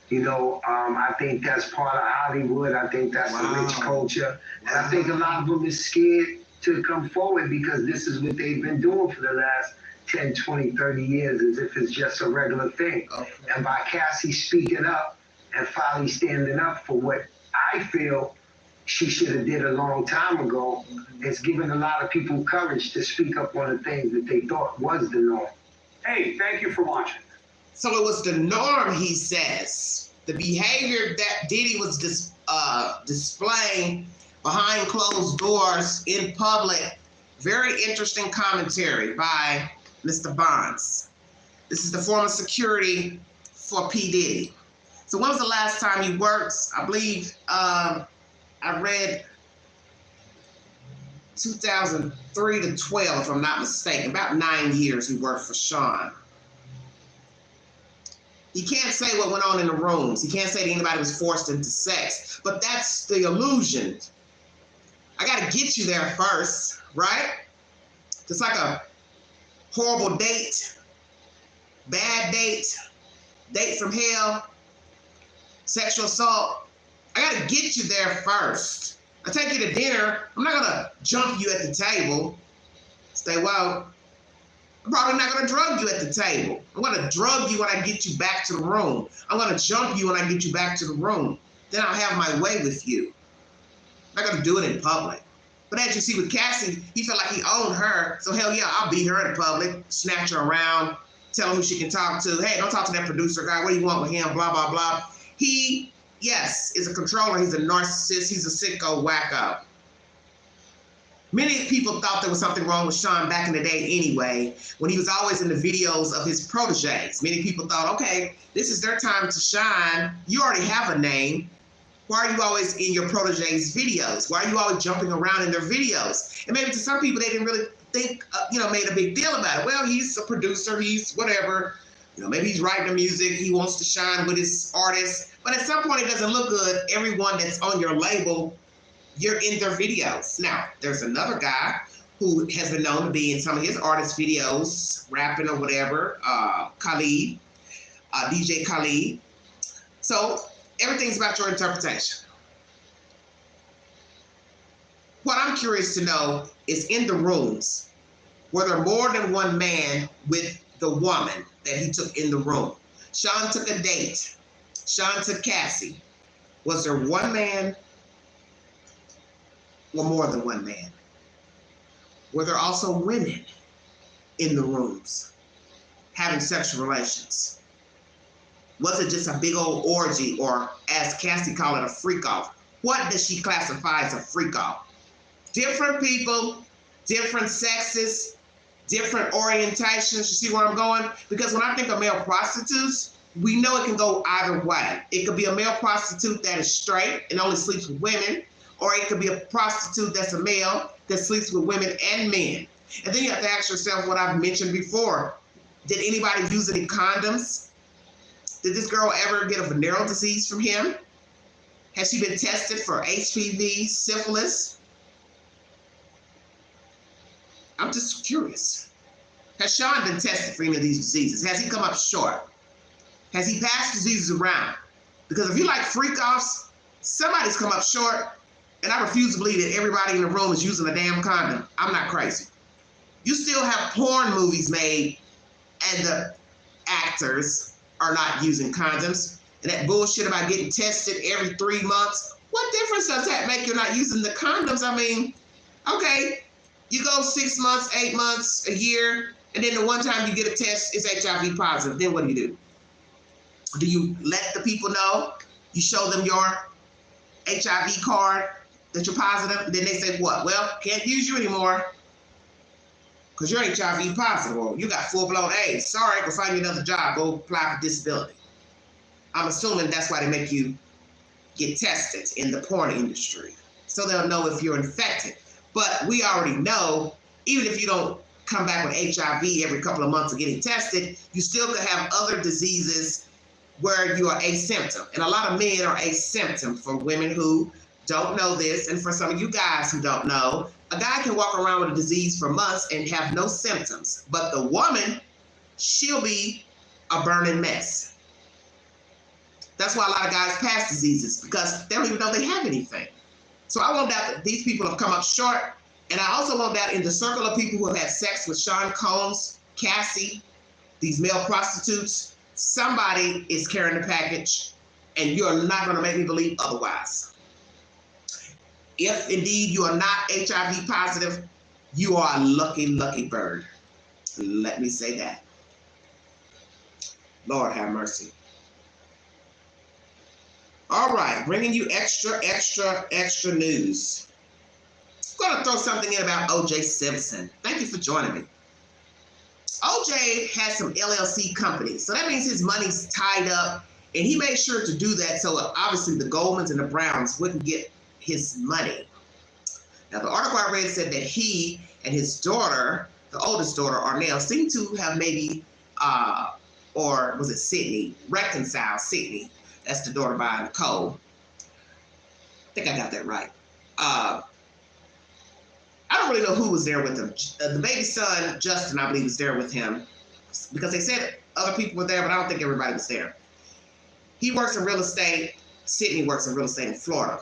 You know, I think that's part of Hollywood. I think that's the rich culture. And I think a lot of them is scared to come forward because this is what they've been doing for the last 10, 20, 30 years, as if it's just a regular thing. Okay. And by Cassie speaking up and finally standing up for what I feel she should have did a long time ago, it's given a lot of people courage to speak up on the things that they thought was the norm. Hey, thank you for watching. So it was the norm, he says. The behavior that Diddy was displaying behind closed doors in public. Very interesting commentary by Mr. Bonds. This is the former security for P. Diddy. So when was the last time he worked? I believe I read 2003 to 12, if I'm not mistaken. About 9 years he worked for Sean. He can't say what went on in the rooms. He can't say that anybody was forced into sex. But that's the illusion. I got to get you there first, right? Just like a horrible date, bad date, date from hell, sexual assault. I got to get you there first. I take you to dinner. I'm not going to jump you at the table. Say, well, I'm probably not going to drug you at the table. I'm going to drug you when I get you back to the room. I'm going to jump you when I get you back to the room. Then I'll have my way with you. I'm not going to do it in public. But as you see with Cassie, he felt like he owned her. So hell yeah, I'll beat her in public, snatch her around, tell her who she can talk to. Hey, don't talk to that producer guy. What do you want with him? Blah, blah, blah. He, yes, is a controller. He's a narcissist. He's a sicko wacko. Many people thought there was something wrong with Sean back in the day anyway, when he was always in the videos of his proteges. Many people thought, okay, this is their time to shine. You already have a name. Why are you always in your proteges' videos? Why are you always jumping around in their videos? And maybe to some people, they didn't really think, made a big deal about it. Well, he's a producer, he's whatever. Maybe he's writing the music, he wants to shine with his artists. But at some point, it doesn't look good. Everyone that's on your label, you're in their videos. Now, there's another guy who has been known to be in some of his artist videos, rapping or whatever, Khalid, DJ Khalid. So everything's about your interpretation. What I'm curious to know is in the rooms, were there more than one man with the woman that he took in the room? Sean took a date. Sean took Cassie. Was there one man or more than one man? Were there also women in the rooms having sexual relations? Was it just a big old orgy, or as Cassie called it, a freak-off? What does she classify as a freak-off? Different people, different sexes, different orientations. You see where I'm going? Because when I think of male prostitutes, we know it can go either way. It could be a male prostitute that is straight and only sleeps with women, or it could be a prostitute that's a male that sleeps with women and men. And then you have to ask yourself what I've mentioned before. Did anybody use any condoms? Did this girl ever get a venereal disease from him? Has she been tested for HPV, syphilis? I'm just curious. Has Sean been tested for any of these diseases? Has he come up short? Has he passed diseases around? Because if you like freak-offs, somebody's come up short And I refuse to believe that everybody in the room is using a damn condom. I'm not crazy. You still have porn movies made and the actors are not using condoms. And that bullshit about getting tested every 3 months. What difference does that make? You're not using the condoms. I mean, okay, you go 6 months, 8 months, a year, and then the one time you get a test, it's HIV positive. Then what do? Do you let the people know? You show them your HIV card that you're positive? Then they say what? Well, can't use you anymore because you're HIV positive or you got full-blown AIDS. Sorry, go find you another job. Go apply for disability. I'm assuming that's why they make you get tested in the porn industry. So they'll know if you're infected. But we already know, even if you don't come back with HIV every couple of months of getting tested, you still could have other diseases where you are asymptom. And a lot of men are asymptom. For women who don't know this, and for some of you guys who don't know, a guy can walk around with a disease for months and have no symptoms. But the woman, she'll be a burning mess. That's why a lot of guys pass diseases, because they don't even know they have anything. So I won't doubt that these people have come up short. And I also won't doubt in the circle of people who have had sex with Sean Combs, Cassie, these male prostitutes, somebody is carrying the package, and you're not going to make me believe otherwise. If indeed you are not HIV positive, you are a lucky, lucky bird. Let me say that. Lord have mercy. All right, bringing you extra news. I'm going to throw something in about O.J. Simpson. Thank you for joining me. O.J. has some LLC companies, so that means his money's tied up, and he made sure to do that so obviously the Goldmans and the Browns wouldn't get his money. Now, the article I read said that he and his daughter, the oldest daughter, Arnell, seem to have maybe, or was it Sydney, reconciled Sydney. That's the daughter by Nicole. I think I got that right. I don't really know who was there with him. The baby son, Justin, I believe, was there with him because they said other people were there, but I don't think everybody was there. He works in real estate. Sydney works in real estate in Florida.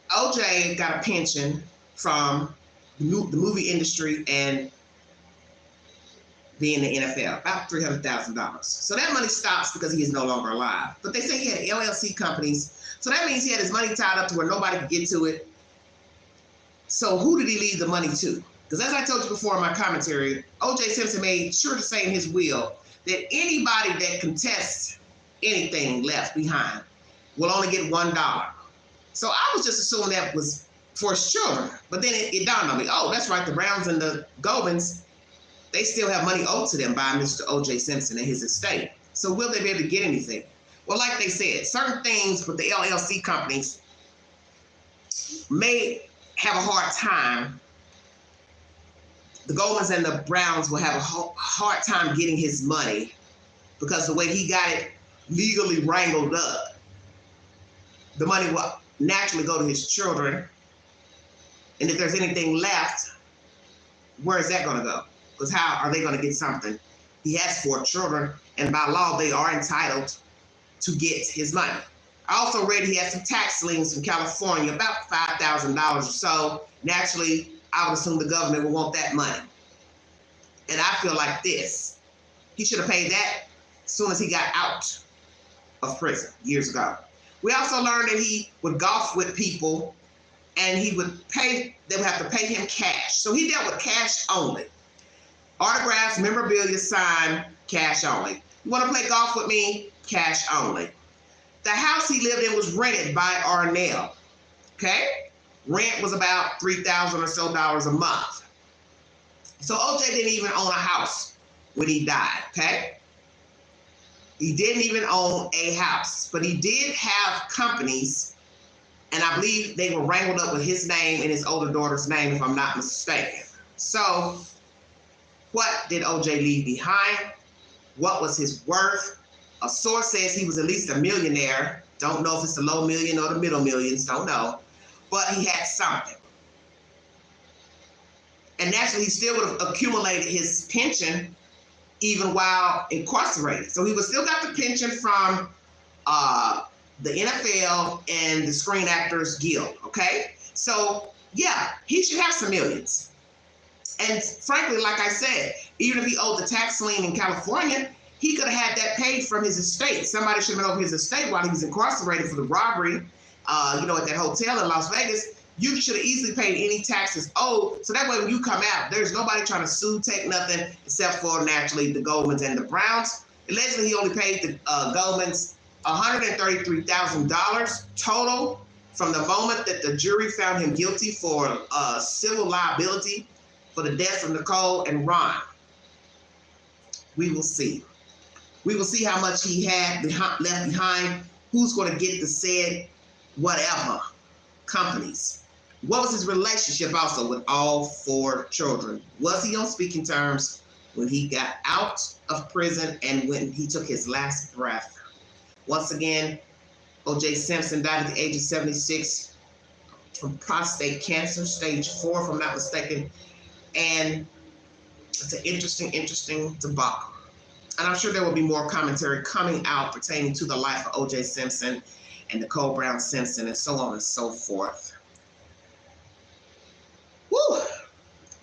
OJ got a pension from the movie industry and being in the NFL, about $300,000. So that money stops because he is no longer alive. But they say he had LLC companies. So that means he had his money tied up to where nobody could get to it. So who did he leave the money to? Because as I told you before in my commentary, O.J. Simpson made sure to say in his will that anybody that contests anything left behind will only get $1. So I was just assuming that was for his children. But then it dawned on me, oh, that's right, the Browns and the Goldmans, they still have money owed to them by Mr. O.J. Simpson and his estate. So will they be able to get anything? Well, like they said, certain things with the LLC companies may have a hard time. The Goldmans and the Browns will have a hard time getting his money because the way he got it legally wrangled up, the money will naturally go to his children. And if there's anything left, where is that going to go? Because how are they going to get something? He has 4 children, and by law, they are entitled to get his money. I also read he had some tax liens from California, about $5,000 or so. Naturally, I would assume the government would want that money. And I feel like this. He should have paid that as soon as he got out of prison years ago. We also learned that he would golf with people and they would have to pay him cash. So he dealt with cash only. Autographs, memorabilia, signed, cash only. You want to play golf with me? Cash only. The house he lived in was rented by Arnell. Okay? Rent was about $3,000 or so a month. So OJ didn't even own a house when he died. Okay? He didn't even own a house, but he did have companies, and I believe they were wrangled up with his name and his older daughter's name, if I'm not mistaken. So what did OJ leave behind? What was his worth? A source says he was at least a millionaire. Don't know if it's the low million or the middle millions, don't know. But he had something. And naturally, he still would have accumulated his pension even while incarcerated. So he would still got the pension from the NFL and the Screen Actors Guild, okay? So, yeah, he should have some millions. And frankly, like I said, even if he owed the tax lien in California, he could have had that paid from his estate. Somebody should have been over his estate while he was incarcerated for the robbery, at that hotel in Las Vegas. You should have easily paid any taxes owed. So that way when you come out, there's nobody trying to sue, take nothing, except for naturally the Goldmans and the Browns. Allegedly, he only paid the Goldmans $133,000 total from the moment that the jury found him guilty for civil liability for the deaths of Nicole and Ron. We will see. We will see how much he had left behind, who's going to get the said whatever companies. What was his relationship also with all 4 children? Was he on speaking terms when he got out of prison and when he took his last breath? Once again, O.J. Simpson died at the age of 76 from prostate cancer, stage 4, if I'm not mistaken. And it's an interesting debacle. And I'm sure there will be more commentary coming out pertaining to the life of O.J. Simpson and Nicole Brown Simpson and so on and so forth. Woo! A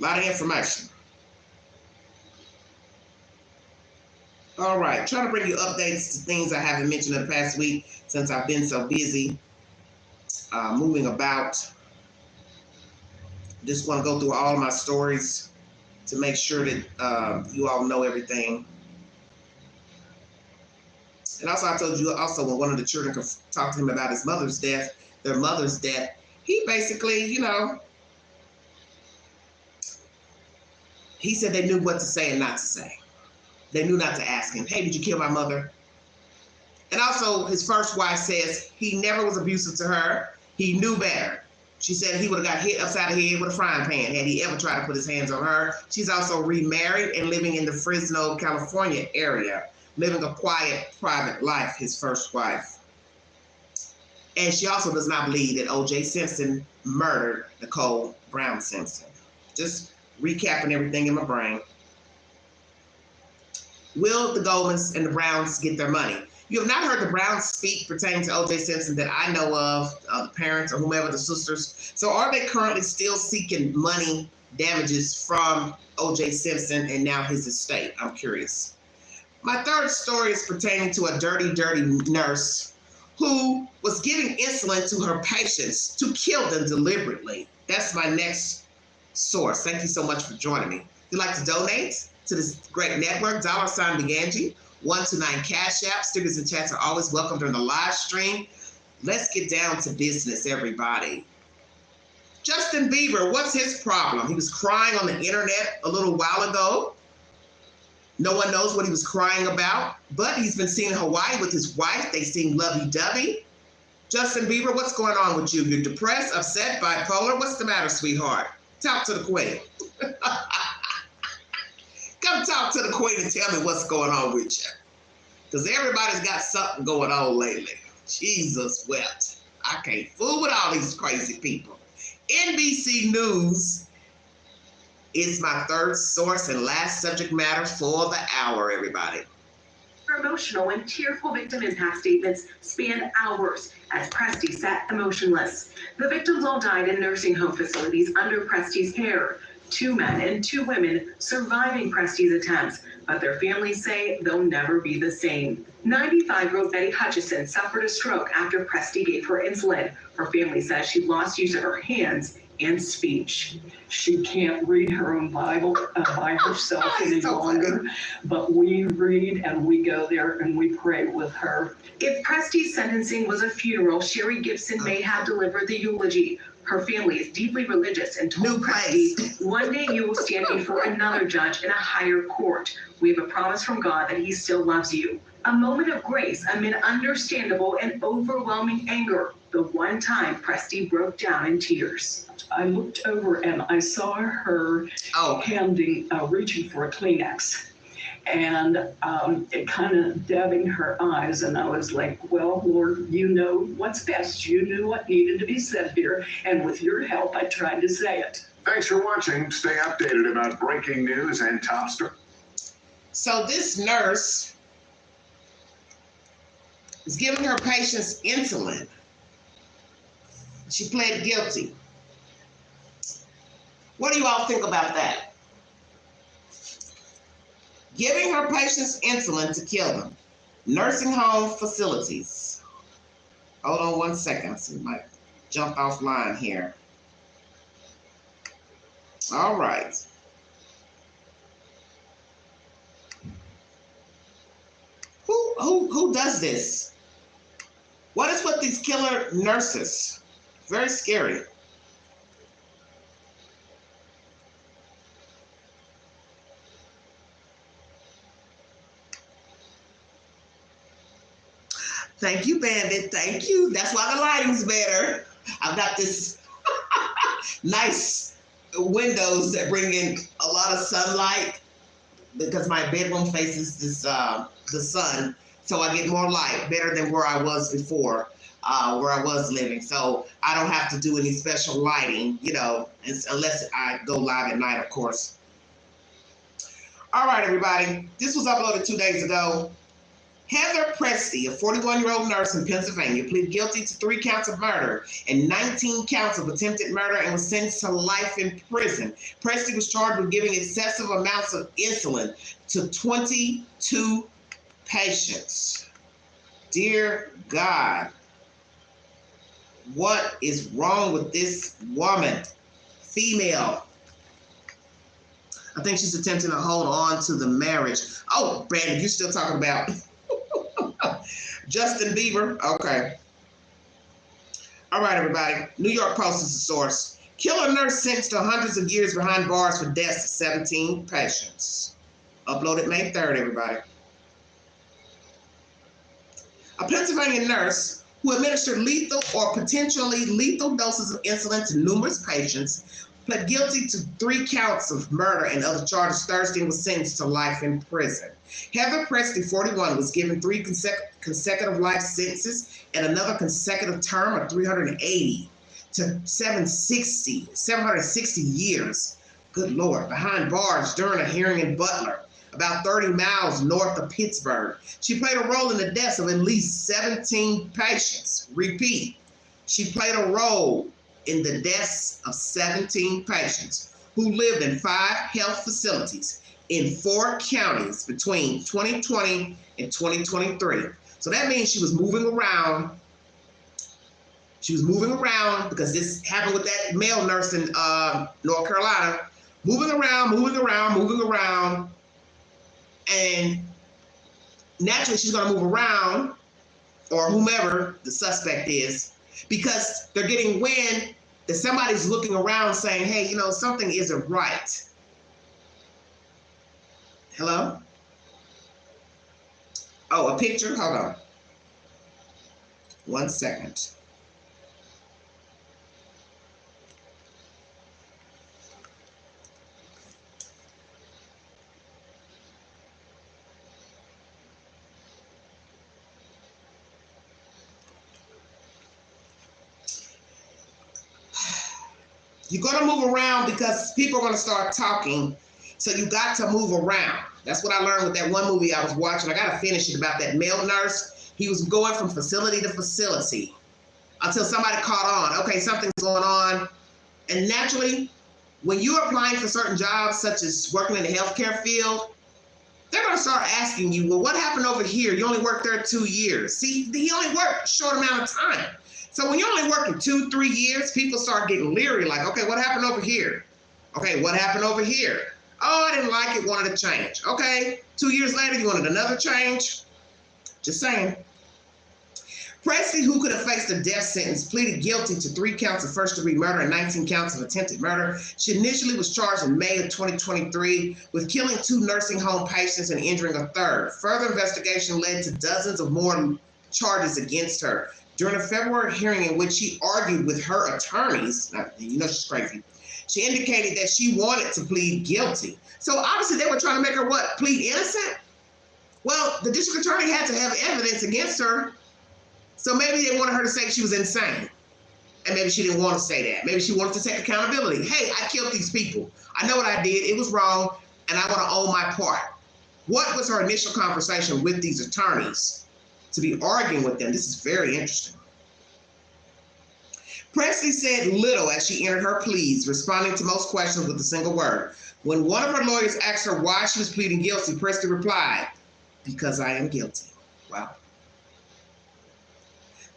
lot of information. All right, trying to bring you updates to things I haven't mentioned in the past week since I've been so busy moving about. Just want to go through all of my stories to make sure that you all know everything. And also, I told you also when one of the children could talk to him about his mother's death, their mother's death, he basically, he said they knew what to say and not to say. They knew not to ask him, hey, did you kill my mother? And also, his first wife says he never was abusive to her. He knew better. She said he would have got hit upside the head with a frying pan had he ever tried to put his hands on her. She's also remarried and living in the Fresno, California area, living a quiet, private life, his first wife. And she also does not believe that O.J. Simpson murdered Nicole Brown Simpson. Just recapping everything in my brain. Will the Goldmans and the Browns get their money? You have not heard the Browns speak pertaining to O.J. Simpson that I know of, the parents or whomever, the sisters. So are they currently still seeking money damages from O.J. Simpson and now his estate? I'm curious. My third story is pertaining to a dirty nurse who was giving insulin to her patients to kill them deliberately. That's my next source. Thank you so much for joining me. If you'd like to donate to this great network, $BeGanji, 129 Cash App. Stickers and chats are always welcome during the live stream. Let's get down to business, everybody. Justin Bieber, what's his problem? He was crying on the internet a little while ago. No one knows what he was crying about, but he's been seen in Hawaii with his wife. They seem lovey-dovey. Justin Bieber, what's going on with you? You're depressed, upset, bipolar? What's the matter, sweetheart? Talk to the queen. Come talk to the queen and tell me what's going on with you. Because everybody's got something going on lately. Jesus wept. I can't fool with all these crazy people. NBC News is my third source and last subject matter for the hour, everybody. Emotional and tearful victim impact statements span hours as Presty sat emotionless. The victims all died in nursing home facilities under Presty's care. 2 men and 2 women surviving Presty's attempts, but their families say they'll never be the same. 95-year-old Betty Hutchison suffered a stroke after Presty gave her insulin. Her family says she lost use of her hands and speech. She can't read her own Bible by herself any longer, but we read and we go there and we pray with her. If Presty's sentencing was a funeral, Sherry Gibson may have delivered the eulogy. Her family is deeply religious and told Presty, one day you will stand before another judge in a higher court. We have a promise from God that he still loves you. A moment of grace amid understandable and overwhelming anger. The one time Presty broke down in tears. I looked over and I saw her reaching for a Kleenex. And it kind of dabbing her eyes, and I was like, well, Lord, you know what's best. You knew what needed to be said here, and with your help, I tried to say it. Thanks for watching. Stay updated about breaking news and top stories. So this nurse was giving her patients insulin. She pled guilty. What do you all think about that? Giving her patients insulin to kill them. Nursing home facilities. Hold on one second. I might jump offline here. All right. Who does this? What is with these killer nurses? Very scary. Thank you, Bandit. Thank you. That's why the lighting's better. I've got this nice windows that bring in a lot of sunlight because my bedroom faces this the sun, so I get more light, better than where I was before, where I was living. So I don't have to do any special lighting, you know, unless I go live at night, of course. All right, everybody. This was uploaded 2 days ago. Heather Presti, a 41-year-old nurse in Pennsylvania, pleaded guilty to 3 counts of murder and 19 counts of attempted murder and was sentenced to life in prison. Presti was charged with giving excessive amounts of insulin to 22 patients. Dear God, what is wrong with this woman? Female. I think she's attempting to hold on to the marriage. Oh, Brandon, you're still talking about Justin Bieber? Okay. All right, everybody. New York Post is the source. Killer nurse sentenced to hundreds of years behind bars for deaths of 17 patients. Uploaded May 3rd, everybody. A Pennsylvania nurse who administered lethal or potentially lethal doses of insulin to numerous patients pled guilty to 3 counts of murder and other charges Thursday and was sentenced to life in prison. Heather Presti, 41, was given 3 consecutive life sentences and another consecutive term of 380 to 760 years. Good Lord, behind bars during a hearing in Butler, about 30 miles north of Pittsburgh. She played a role in the deaths of at least 17 patients. Repeat, she played a role in the deaths of 17 patients who lived in 5 health facilities in 4 counties between 2020 and 2023. So that means she was moving around. She was moving around because this happened with that male nurse in North Carolina. Moving around. And naturally she's gonna move around, or whomever the suspect is, because they're getting wind that somebody's looking around saying, hey, you know, something isn't right. Hello? Oh, a picture? Hold on. 1 second. You're going to move around because people are going to start talking. So you got to move around. That's what I learned with that one movie I was watching. I got to finish it, about that male nurse. He was going from facility to facility until somebody caught on. Okay, something's going on. And naturally, when you're applying for certain jobs, such as working in the healthcare field, they're going to start asking you, well, what happened over here? You only worked there 2 years. See, he only worked a short amount of time. So when you're only working 2-3 years, people start getting leery, like, okay, what happened over here? Okay, what happened over here? Oh, I didn't like it, wanted to change. Okay, 2 years later, you wanted another change? Just saying. Presti, who could have faced a death sentence, pleaded guilty to 3 counts of first-degree murder and 19 counts of attempted murder. She initially was charged in May of 2023 with killing 2 nursing home patients and injuring a 3rd. Further investigation led to dozens of more charges against her. During a February hearing in which she argued with her attorneys, you know she's crazy, she indicated that she wanted to plead guilty. So obviously they were trying to make her what, plead innocent? Well, the district attorney had to have evidence against her. So maybe they wanted her to say she was insane. And maybe she didn't want to say that. Maybe she wanted to take accountability. Hey, I killed these people. I know what I did. It was wrong. And I want to own my part. What was her initial conversation with these attorneys to be arguing with them. This is very interesting. Presley said little as she entered her pleas, responding to most questions with a single word. When one of her lawyers asked her why she was pleading guilty, Presley replied, "Because I am guilty." Wow.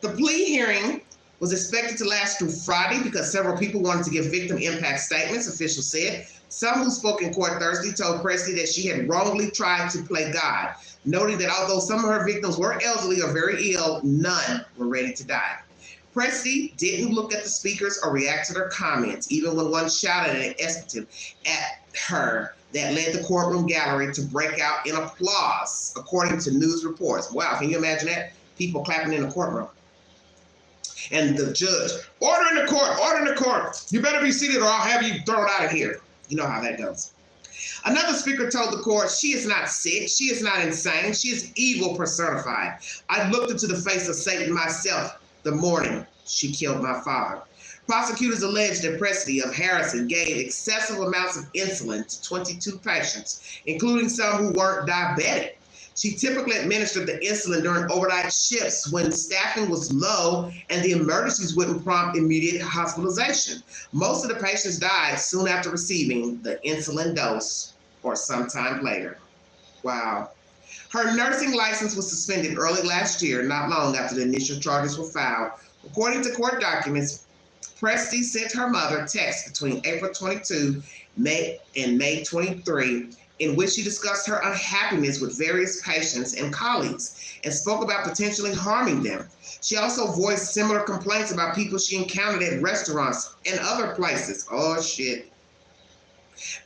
The plea hearing was expected to last through Friday because several people wanted to give victim impact statements, officials said. Some who spoke in court Thursday told Presley that she had wrongly tried to play God, noting that although some of her victims were elderly or very ill, none were ready to die. Presley didn't look at the speakers or react to their comments, even when one shouted an expletive at her that led the courtroom gallery to break out in applause, according to news reports. Wow, can you imagine that? People clapping in the courtroom. And the judge, order in the court, order in the court. You better be seated or I'll have you thrown out of here. You know how that goes. Another speaker told the court, she is not sick, she is not insane, she is evil personified. I looked into the face of Satan myself the morning she killed my father. Prosecutors alleged that Presley of Harrison gave excessive amounts of insulin to 22 patients, including some who weren't diabetic. She typically administered the insulin during overnight shifts when staffing was low and the emergencies wouldn't prompt immediate hospitalization. Most of the patients died soon after receiving the insulin dose or sometime later. Wow. Her nursing license was suspended early last year, not long after the initial charges were filed. According to court documents, Presley sent her mother texts between April 22 and May 23, in which she discussed her unhappiness with various patients and colleagues and spoke about potentially harming them. She also voiced similar complaints about people she encountered at restaurants and other places. Oh, shit.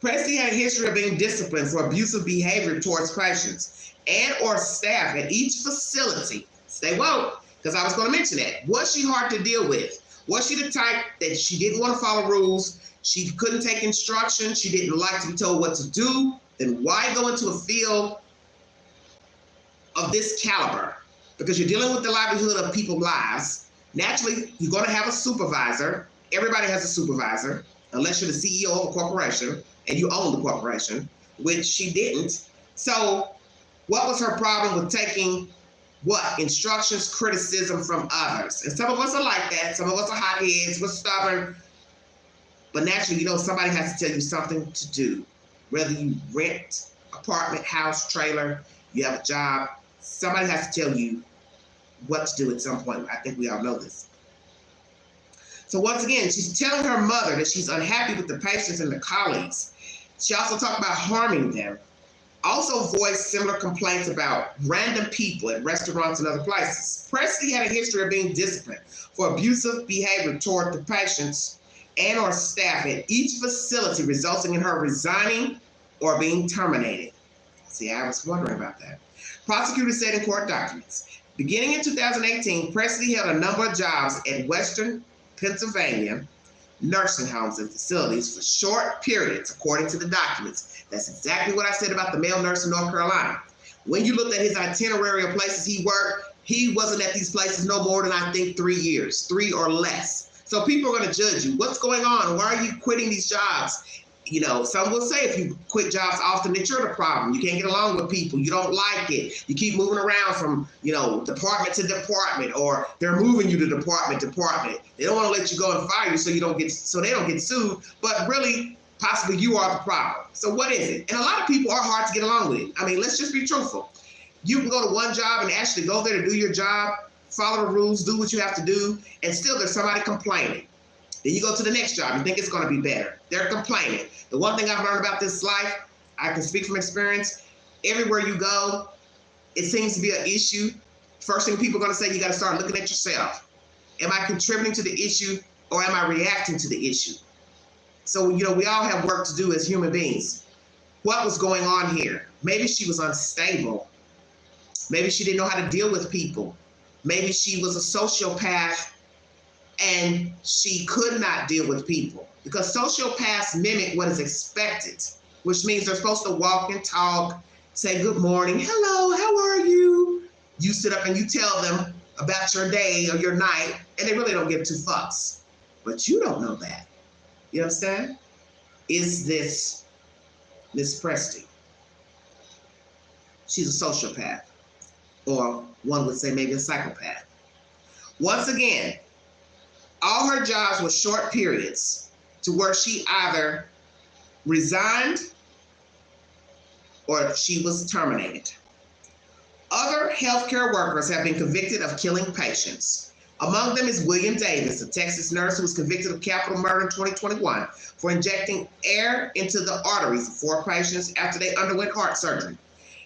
Presley had a history of being disciplined for abusive behavior towards patients and or staff at each facility. Stay woke, because I was going to mention that. Was she hard to deal with? Was she the type that she didn't want to follow rules? She couldn't take instruction. She didn't like to be told what to do. Then why go into a field of this caliber? Because you're dealing with the livelihood of people's lives. Naturally, you're going to have a supervisor. Everybody has a supervisor, unless you're the CEO of a corporation and you own the corporation, which she didn't. So what was her problem with taking what? Instructions, criticism from others? And some of us are like that. Some of us are hotheads, we're stubborn. But naturally, you know, somebody has to tell you something to do. Whether you rent, apartment, house, trailer, you have a job, somebody has to tell you what to do at some point. I think we all know this. So once again, she's telling her mother that she's unhappy with the patients and the colleagues. She also talked about harming them. Also voiced similar complaints about random people at restaurants and other places. Presley had a history of being disciplined for abusive behavior toward the patients and or staff at each facility, resulting in her resigning or being terminated. See, I was wondering about that. Prosecutors said in court documents, beginning in 2018, Presley held a number of jobs at Western Pennsylvania nursing homes and facilities for short periods, according to the documents. That's exactly what I said about the male nurse in North Carolina. When you looked at his itinerary of places he worked, he wasn't at these places no more than, I think, 3 years, 3 or less. So people are going to judge you. What's going on? Why are you quitting these jobs? You know, some will say if you quit jobs often that you're the problem. You can't get along with people. You don't like it. You keep moving around from, you know, department to department, or they're moving you to department to department. They don't want to let you go and fire you so they don't get sued. But really, possibly you are the problem. So what is it? And a lot of people are hard to get along with. I mean, let's just be truthful. You can go to one job and actually go there to do your job, follow the rules, do what you have to do, and still there's somebody complaining. Then you go to the next job, you think it's going to be better. They're complaining. The one thing I've learned about this life, I can speak from experience, everywhere you go, it seems to be an issue. First thing people are going to say, you got to start looking at yourself. Am I contributing to the issue, or am I reacting to the issue? So, you know, we all have work to do as human beings. What was going on here? Maybe she was unstable. Maybe she didn't know how to deal with people. Maybe she was a sociopath and she could not deal with people, because sociopaths mimic what is expected, which means they're supposed to walk and talk, say good morning, hello, how are you? You sit up and you tell them about your day or your night, and they really don't give two fucks. But you don't know that. You understand? Is this Miss Presley? She's a sociopath. or one would say maybe a psychopath. Once again, all her jobs were short periods to where she either resigned or she was terminated. Other healthcare workers have been convicted of killing patients. Among them is William Davis, a Texas nurse who was convicted of capital murder in 2021 for injecting air into the arteries of 4 patients after they underwent heart surgery.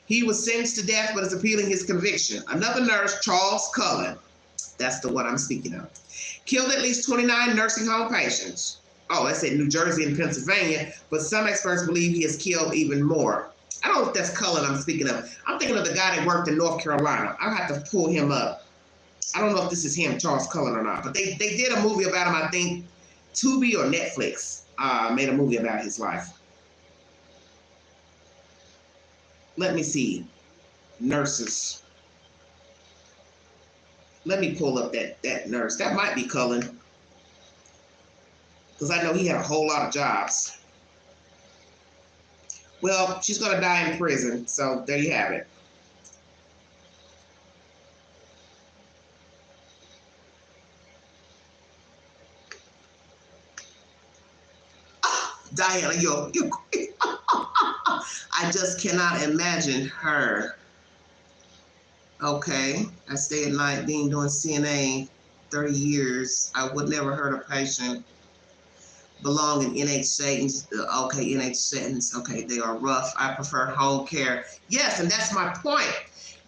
He was sentenced to death but is appealing his conviction. Another nurse, Charles Cullen, that's the one I'm speaking of, killed at least 29 nursing home patients. Oh, that's in New Jersey and Pennsylvania, but some experts believe he has killed even more. I don't know if that's Cullen I'm speaking of. I'm thinking of the guy that worked in North Carolina. I'll have to pull him up. I don't know if this is him, Charles Cullen, or not, but they did a movie about him, I think, Tubi or Netflix made a movie about his life. Let me see. Nurses. Let me pull up that nurse. That might be Cullen, because I know he had a whole lot of jobs. Well, she's going to die in prison, so there you have it. Diana, you I just cannot imagine her. Okay, I stay at night being doing CNA 30 years. I would never hurt a patient. Belong in NH settings. Okay, NH settings. Okay, they are rough. I prefer home care. Yes, and that's my point.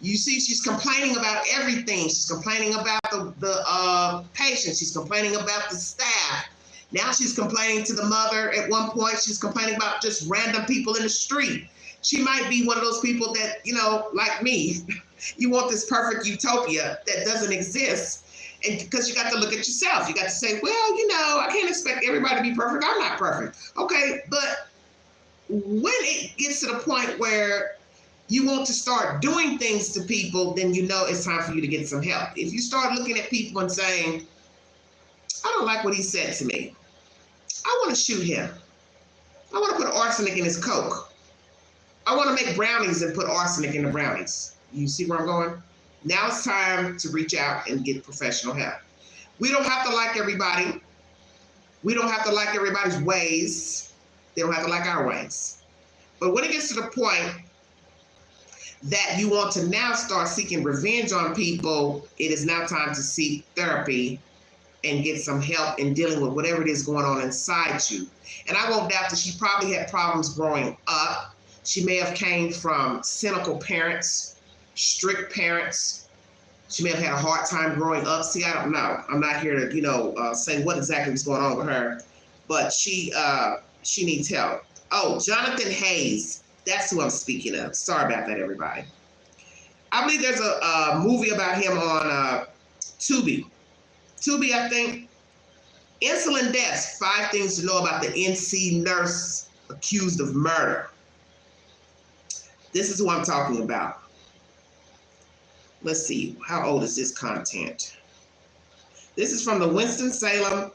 You see, she's complaining about everything. She's complaining about the patients. She's complaining about the staff. Now she's complaining to the mother. At one point, she's complaining about just random people in the street. She might be one of those people that, like me, you want this perfect utopia that doesn't exist. And because you got to look at yourself. You got to say, well, I can't expect everybody to be perfect. I'm not perfect. Okay, but when it gets to the point where you want to start doing things to people, then it's time for you to get some help. If you start looking at people and saying, I don't like what he said to me. I want to shoot him. I want to put arsenic in his Coke. I want to make brownies and put arsenic in the brownies. You see where I'm going? Now it's time to reach out and get professional help. We don't have to like everybody. We don't have to like everybody's ways. They don't have to like our ways. But when it gets to the point that you want to now start seeking revenge on people, it is now time to seek therapy and get some help in dealing with whatever it is going on inside you. And I won't doubt that she probably had problems growing up. She may have came from cynical parents, strict parents. She may have had a hard time growing up. See, I don't know. I'm not here to, say what exactly was going on with her, but she needs help. Oh, Jonathan Hayes. That's who I'm speaking of. Sorry about that, everybody. I believe there's a movie about him on Tubi. Tubi, I think. Insulin deaths, 5 things to know about the NC nurse accused of murder. This is who I'm talking about. Let's see, how old is this content? This is from the Winston-Salem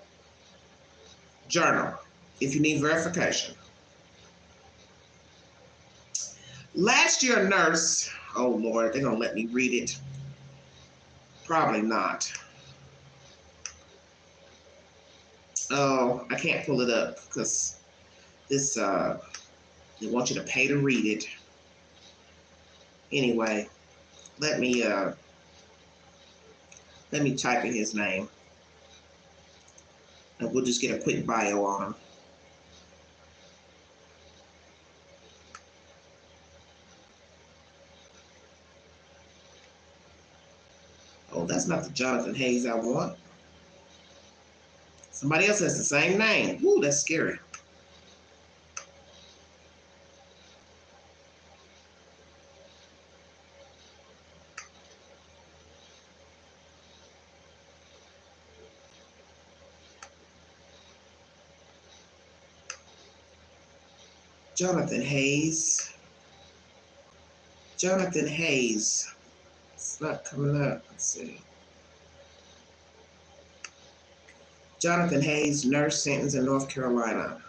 Journal, if you need verification. Last year, a nurse, oh Lord, they're gonna let me read it. Probably not. Oh, I can't pull it up because this, they want you to pay to read it. Anyway, let me type in his name. And we'll just get a quick bio on him. Oh, that's not the Jonathan Hayes I want. Somebody else has the same name. Ooh, that's scary. Jonathan Hayes. Jonathan Hayes. It's not coming up. Let's see. Jonathan Hayes, nurse sentenced in North Carolina.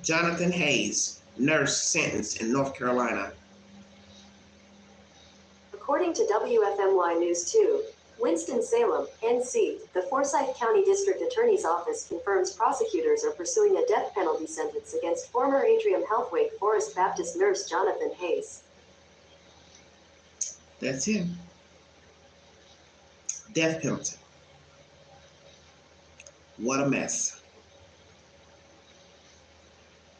Jonathan Hayes, nurse sentenced in North Carolina. According to WFMY News 2, Winston-Salem, NC, the Forsyth County District Attorney's Office confirms prosecutors are pursuing a death penalty sentence against former Atrium Health Wake Forest Baptist nurse Jonathan Hayes. That's him. Death penalty. What a mess.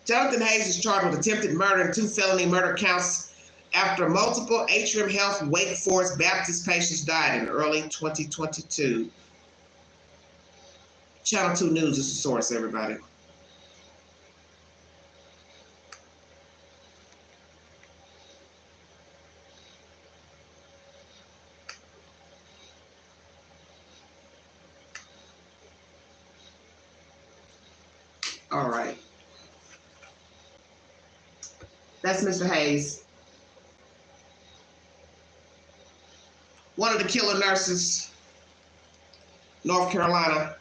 Jonathan Hayes is charged with attempted murder and 2 felony murder counts after multiple Atrium Health Wake Forest Baptist patients died in early 2022. Channel 2 News is the source, everybody. All right. That's Mr. Hayes. One of the killer nurses, North Carolina.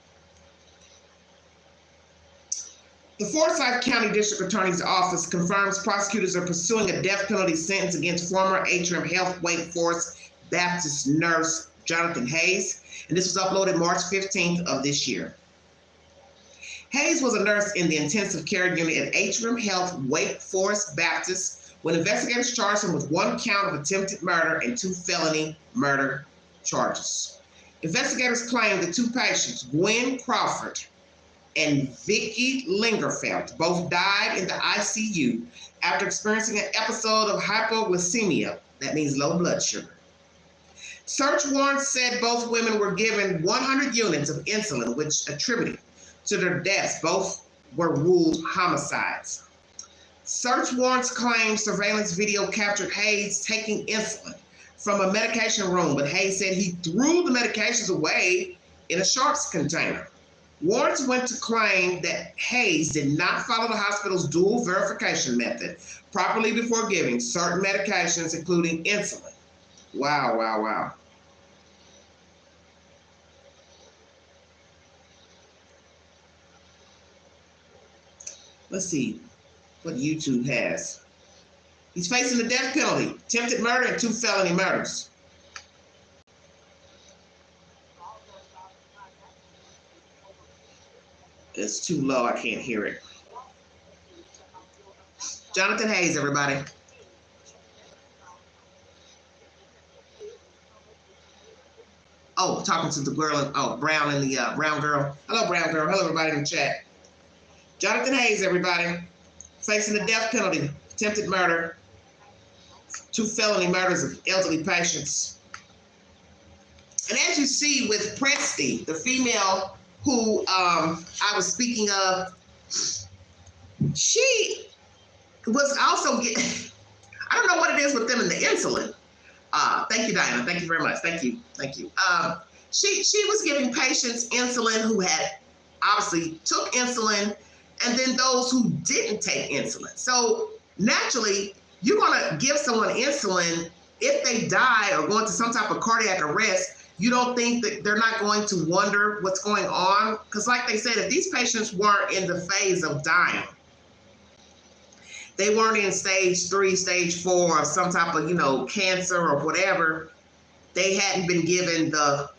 The Forsyth County District Attorney's Office confirms prosecutors are pursuing a death penalty sentence against former Atrium Health Wake Forest Baptist nurse Jonathan Hayes, and this was uploaded March 15th of this year. Hayes was a nurse in the intensive care unit at Atrium Health Wake Forest Baptist when investigators charged him with 1 count of attempted murder and 2 felony murder charges. Investigators claim the 2 patients, Gwen Crawford and Vicky Lingerfeld, both died in the ICU after experiencing an episode of hypoglycemia, that means low blood sugar. Search warrants said both women were given 100 units of insulin, which attributed to their deaths. Both were ruled homicides. Search warrants claim surveillance video captured Hayes taking insulin from a medication room, but Hayes said he threw the medications away in a sharps container. Warrants went to claim that Hayes did not follow the hospital's dual verification method properly before giving certain medications, including insulin. Wow, wow, wow. Let's see what YouTube has. He's facing the death penalty, attempted murder, and 2 felony murders. It's too low, I can't hear it. Jonathan Hayes, everybody. Oh, talking to the girl, Brown and the brown girl. Hello, brown girl. Hello, everybody in the chat. Jonathan Hayes, everybody, facing the death penalty, attempted murder, 2 felony murders of elderly patients. And as you see with Presti, the female who I was speaking of, she was also getting, I don't know what it is with them and the insulin. Thank you, Diana. Thank you very much. Thank you. Thank you. She was giving patients insulin who had obviously took insulin, and then those who didn't take insulin. So naturally, you're gonna give someone insulin if they die or go into some type of cardiac arrest. You don't think that they're not going to wonder what's going on? Because like they said, if these patients weren't in the phase of dying, they weren't in stage 3, stage 4 of some type of, cancer or whatever, they hadn't been given the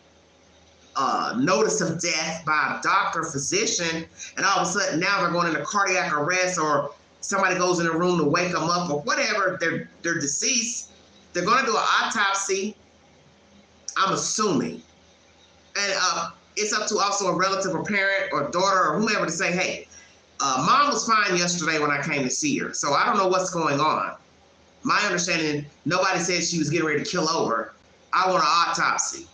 notice of death by a doctor, physician, and all of a sudden now they're going into cardiac arrest, or somebody goes in a room to wake them up or whatever, they're deceased. They're going to do an autopsy, I'm assuming. And it's up to also a relative or parent or daughter or whomever to say, hey, mom was fine yesterday when I came to see her, so I don't know what's going on. My understanding, nobody said she was getting ready to kill over. I want an autopsy.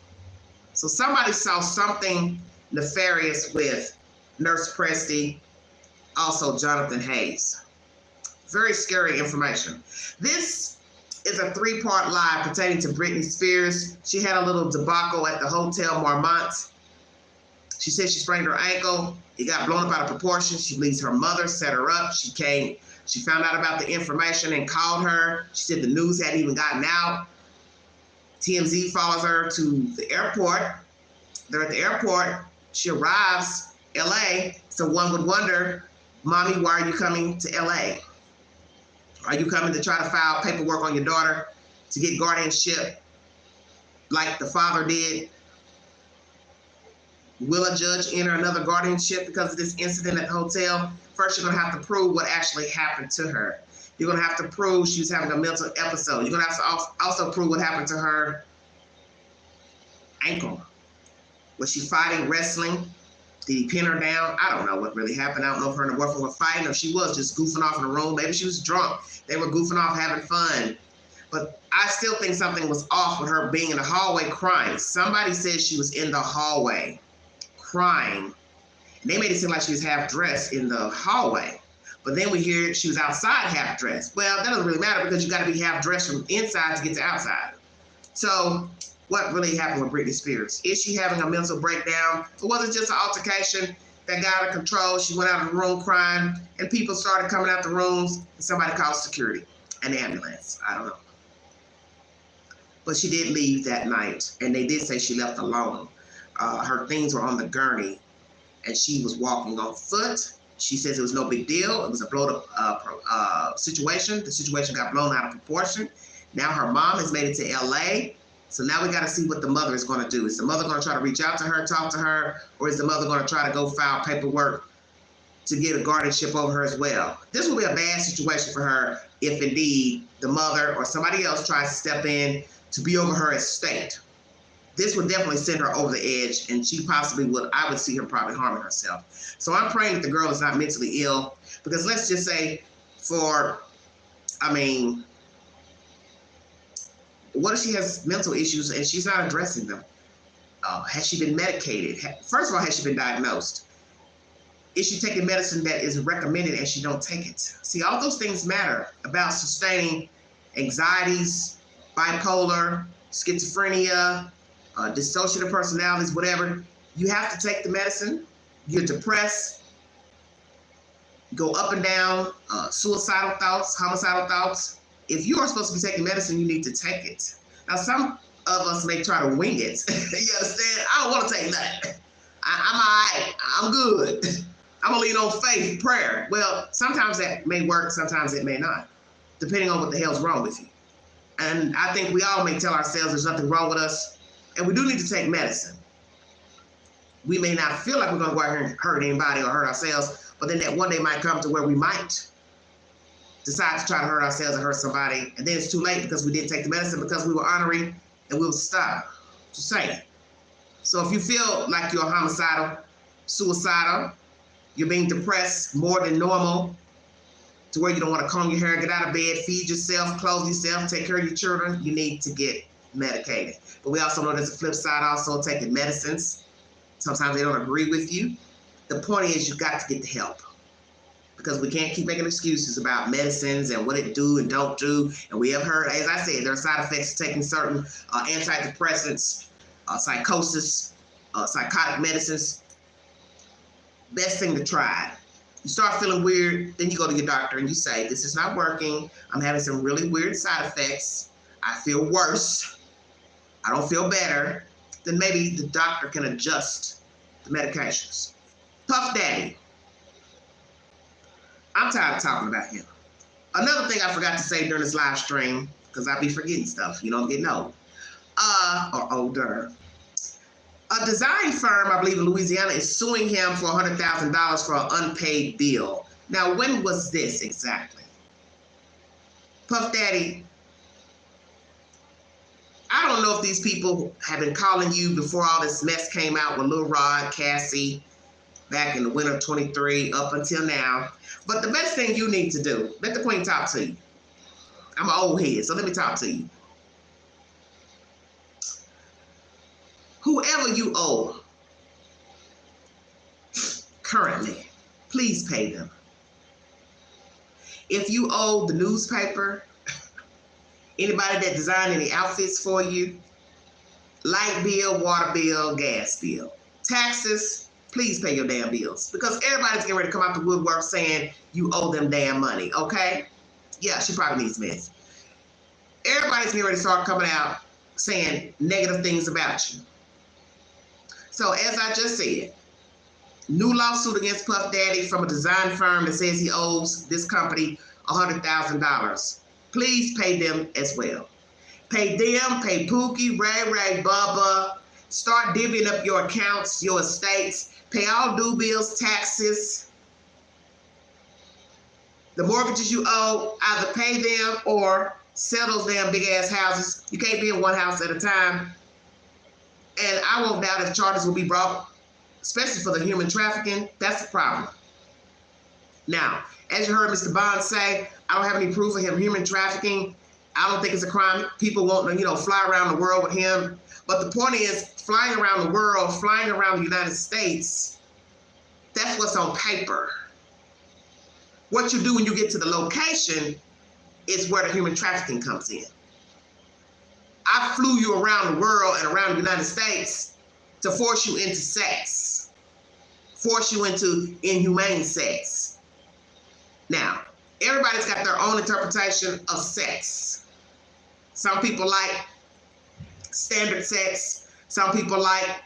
So somebody saw something nefarious with Nurse Presti, also Jonathan Hayes. Very scary information. This is a 3-part live pertaining to Britney Spears. She had a little debacle at the Hotel Marmont. She said she sprained her ankle. It got blown up out of proportion. She believes her mother set her up. She found out about the information and called her. She said the news hadn't even gotten out. TMZ follows her to the airport. They're at the airport. She arrives, LA. So one would wonder, Mommy, why are you coming to LA? Are you coming to try to file paperwork on your daughter to get guardianship like the father did? Will a judge enter another guardianship because of this incident at the hotel? First, you're going to have to prove what actually happened to her. You're going to have to prove she was having a mental episode. You're going to have to also prove what happened to her ankle. Was she fighting, wrestling? Did he pin her down? I don't know what really happened. I don't know if her and her boyfriend were fighting or if she was just goofing off in the room. Maybe she was drunk. They were goofing off, having fun. But I still think something was off with her being in the hallway crying. Somebody said she was in the hallway crying. And they made it seem like she was half dressed in the hallway. But then we hear she was outside half dressed. Well, that doesn't really matter because you got to be half dressed from inside to get to outside. So what really happened with Britney Spears? Is she having a mental breakdown? Or was it just an altercation that got out of control? She went out of the room crying and people started coming out the rooms and somebody called security, an ambulance. I don't know. But she did leave that night and they did say she left alone. Her things were on the gurney and she was walking on foot. She says it was no big deal. It was a blown up situation. The situation got blown out of proportion. Now her mom has made it to LA. So now we got to see what the mother is going to do. Is the mother going to try to reach out to her, talk to her, or is the mother going to try to go file paperwork to get a guardianship over her as well? This will be a bad situation for her if indeed the mother or somebody else tries to step in to be over her estate. This would definitely send her over the edge, and she possibly would, I would see her probably harming herself. So I'm praying that the girl is not mentally ill, because let's just say what if she has mental issues and she's not addressing them? Has she been medicated? First of all, has she been diagnosed? Is she taking medicine that is recommended and she don't take it? See, all those things matter about sustaining anxieties, bipolar, schizophrenia, dissociative personalities, whatever. You have to take the medicine. You're depressed. You go up and down, suicidal thoughts, homicidal thoughts. If you are supposed to be taking medicine, you need to take it. Now, some of us may try to wing it. You understand? I don't want to take nothing. I'm all right. I'm good. I'm going to lean on faith, prayer. Well, sometimes that may work. Sometimes it may not, depending on what the hell's wrong with you. And I think we all may tell ourselves there's nothing wrong with us. And we do need to take medicine. We may not feel like we're going to go out here and hurt anybody or hurt ourselves, but then that one day might come to where we might decide to try to hurt ourselves or hurt somebody, and then it's too late because we didn't take the medicine because we were honoring and we'll stop. Just saying. So if you feel like you're homicidal, suicidal, you're being depressed more than normal, to where you don't want to comb your hair, get out of bed, feed yourself, clothe yourself, take care of your children, you need to get medicated. But we also know there's a flip side also, taking medicines. Sometimes they don't agree with you. The point is you've got to get the help, because we can't keep making excuses about medicines and what it do and don't do. And we have heard, as I said, there are side effects of taking certain antidepressants, psychosis, psychotic medicines. Best thing to try. You start feeling weird, then you go to your doctor and you say, this is not working. I'm having some really weird side effects. I feel worse. I don't feel better. Then maybe the doctor can adjust the medications. Puff Daddy. I'm tired of talking about him. Another thing I forgot to say during this live stream, because I be forgetting stuff, I'm getting old, or older. A design firm, I believe in Louisiana, is suing him for $100,000 for an unpaid bill. Now, when was this exactly? Puff Daddy, I don't know if these people have been calling you before all this mess came out with Lil Rod, Cassie, back in the winter of 23 up until now. But the best thing you need to do, let the queen talk to you. I'm an old head, so let me talk to you. Whoever you owe currently, please pay them. If you owe the newspaper, anybody that designed any outfits for you, light bill, water bill, gas bill, taxes, please pay your damn bills, because everybody's getting ready to come out the woodwork saying you owe them damn money, okay? Yeah, she probably needs meds. Everybody's getting ready to start coming out saying negative things about you. So as I just said, New lawsuit against Puff Daddy from a design firm that says he owes this company $100,000. Please pay them as well. Pay them, pay Pookie, Ray Ray, Bubba. Start divvying up your accounts, your estates. Pay all due bills, taxes. The mortgages you owe, either pay them or sell those damn big ass houses. You can't be in one house at a time. And I won't doubt if charges will be brought, especially for the human trafficking. That's the problem. Now, as you heard Mr. Bond say, I don't have any proof of him human trafficking. I don't think it's a crime. People won't, fly around the world with him. But the point is, flying around the world, flying around the United States, that's what's on paper. What you do when you get to the location is where the human trafficking comes in. I flew you around the world and around the United States to force you into sex, force you into inhumane sex. Now, everybody's got their own interpretation of sex. Some people like standard sex. Some people like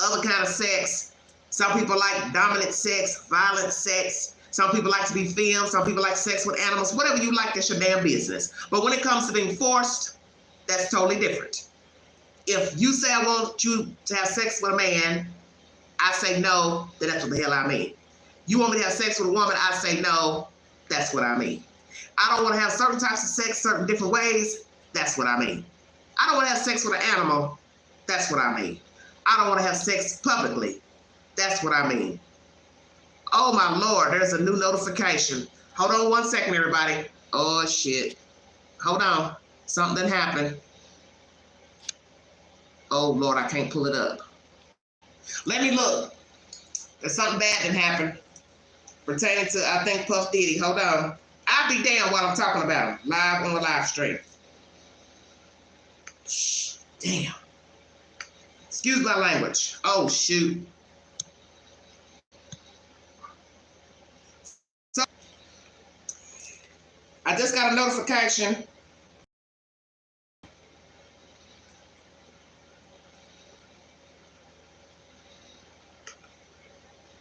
other kind of sex. Some people like dominant sex, violent sex. Some people like to be filmed. Some people like sex with animals. Whatever you like, that's your damn business. But when it comes to being forced, that's totally different. If you say I want you to have sex with a man, I say no, then that's what the hell I mean. You want me to have sex with a woman, I say no, that's what I mean. I don't want to have certain types of sex, certain different ways, that's what I mean. I don't want to have sex with an animal, that's what I mean. I don't want to have sex publicly, that's what I mean. Oh my Lord, there's a new notification. Hold on 1 second, everybody. Oh shit. Hold on, something done happened. Oh Lord, I can't pull it up. Let me look. There's something bad that happened pertaining to, I think, Puff Diddy. Hold on. I'll be damned while I'm talking about him. Live on the live stream. Shh, damn. Excuse my language. Oh, shoot. So, I just got a notification.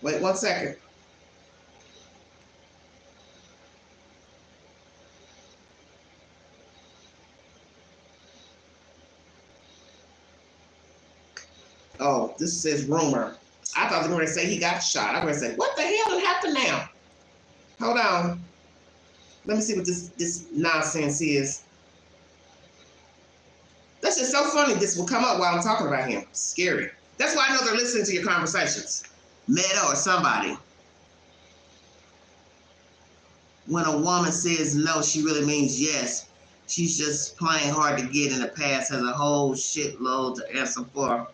Wait 1 second. Oh, this says rumor. I thought they were going to say he got shot. I was going to say, what the hell did happen now? Hold on. Let me see what this nonsense is. That's just so funny. This will come up while I'm talking about him. Scary. That's why I know they're listening to your conversations. Meta or somebody. When a woman says no, she really means yes. She's just playing hard to get in the past, has a whole shitload to answer for.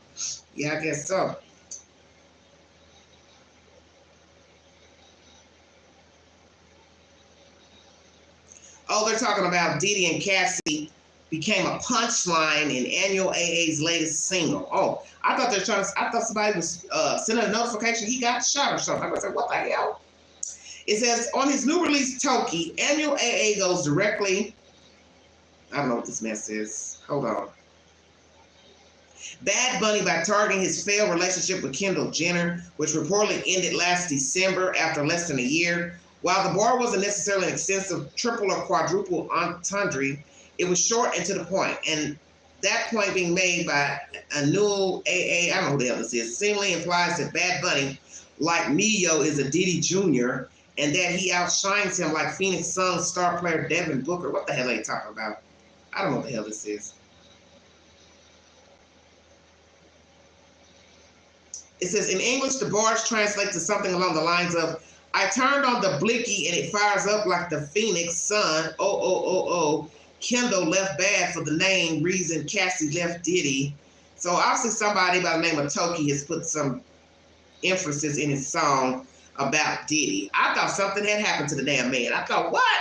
Yeah, I guess so. Oh, they're talking about Diddy and Cassie became a punchline in Annual AA's latest single. Oh, I thought they're trying to, I thought somebody was sending a notification he got shot or something. I was like, what the hell? It says, on his new release, Toki, Annual AA goes directly, I don't know what this mess is. Hold on. Bad Bunny by targeting his failed relationship with Kendall Jenner, which reportedly ended last December after less than a year. While the bar wasn't necessarily an extensive triple or quadruple entendre, it was short and to the point. And that point being made by Annual AA, I don't know who the hell this is, seemingly implies that Bad Bunny, like Neo, is a Diddy Jr., and that he outshines him like Phoenix Suns star player Devin Booker. What the hell are they talking about? I don't know what the hell this is. It says, in English, the bars translate to something along the lines of, I turned on the blicky and it fires up like the Phoenix Sun. Oh. Kendall left Bad for the name reason Cassie left Diddy. So obviously somebody by the name of Toki has put some emphasis in his song about Diddy. I thought something had happened to the damn man. I thought, what?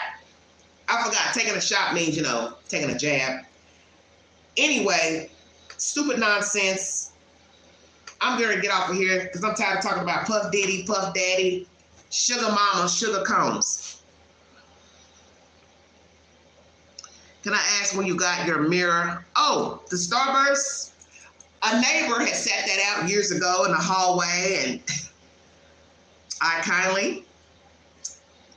I forgot taking a shot means, taking a jab. Anyway, stupid nonsense. I'm going to get off of here because I'm tired of talking about Puff Diddy, Puff Daddy, Sugar Mama, Sugar Combs. Can I ask when you got your mirror? Oh, the Starburst? A neighbor had set that out years ago in the hallway, and I kindly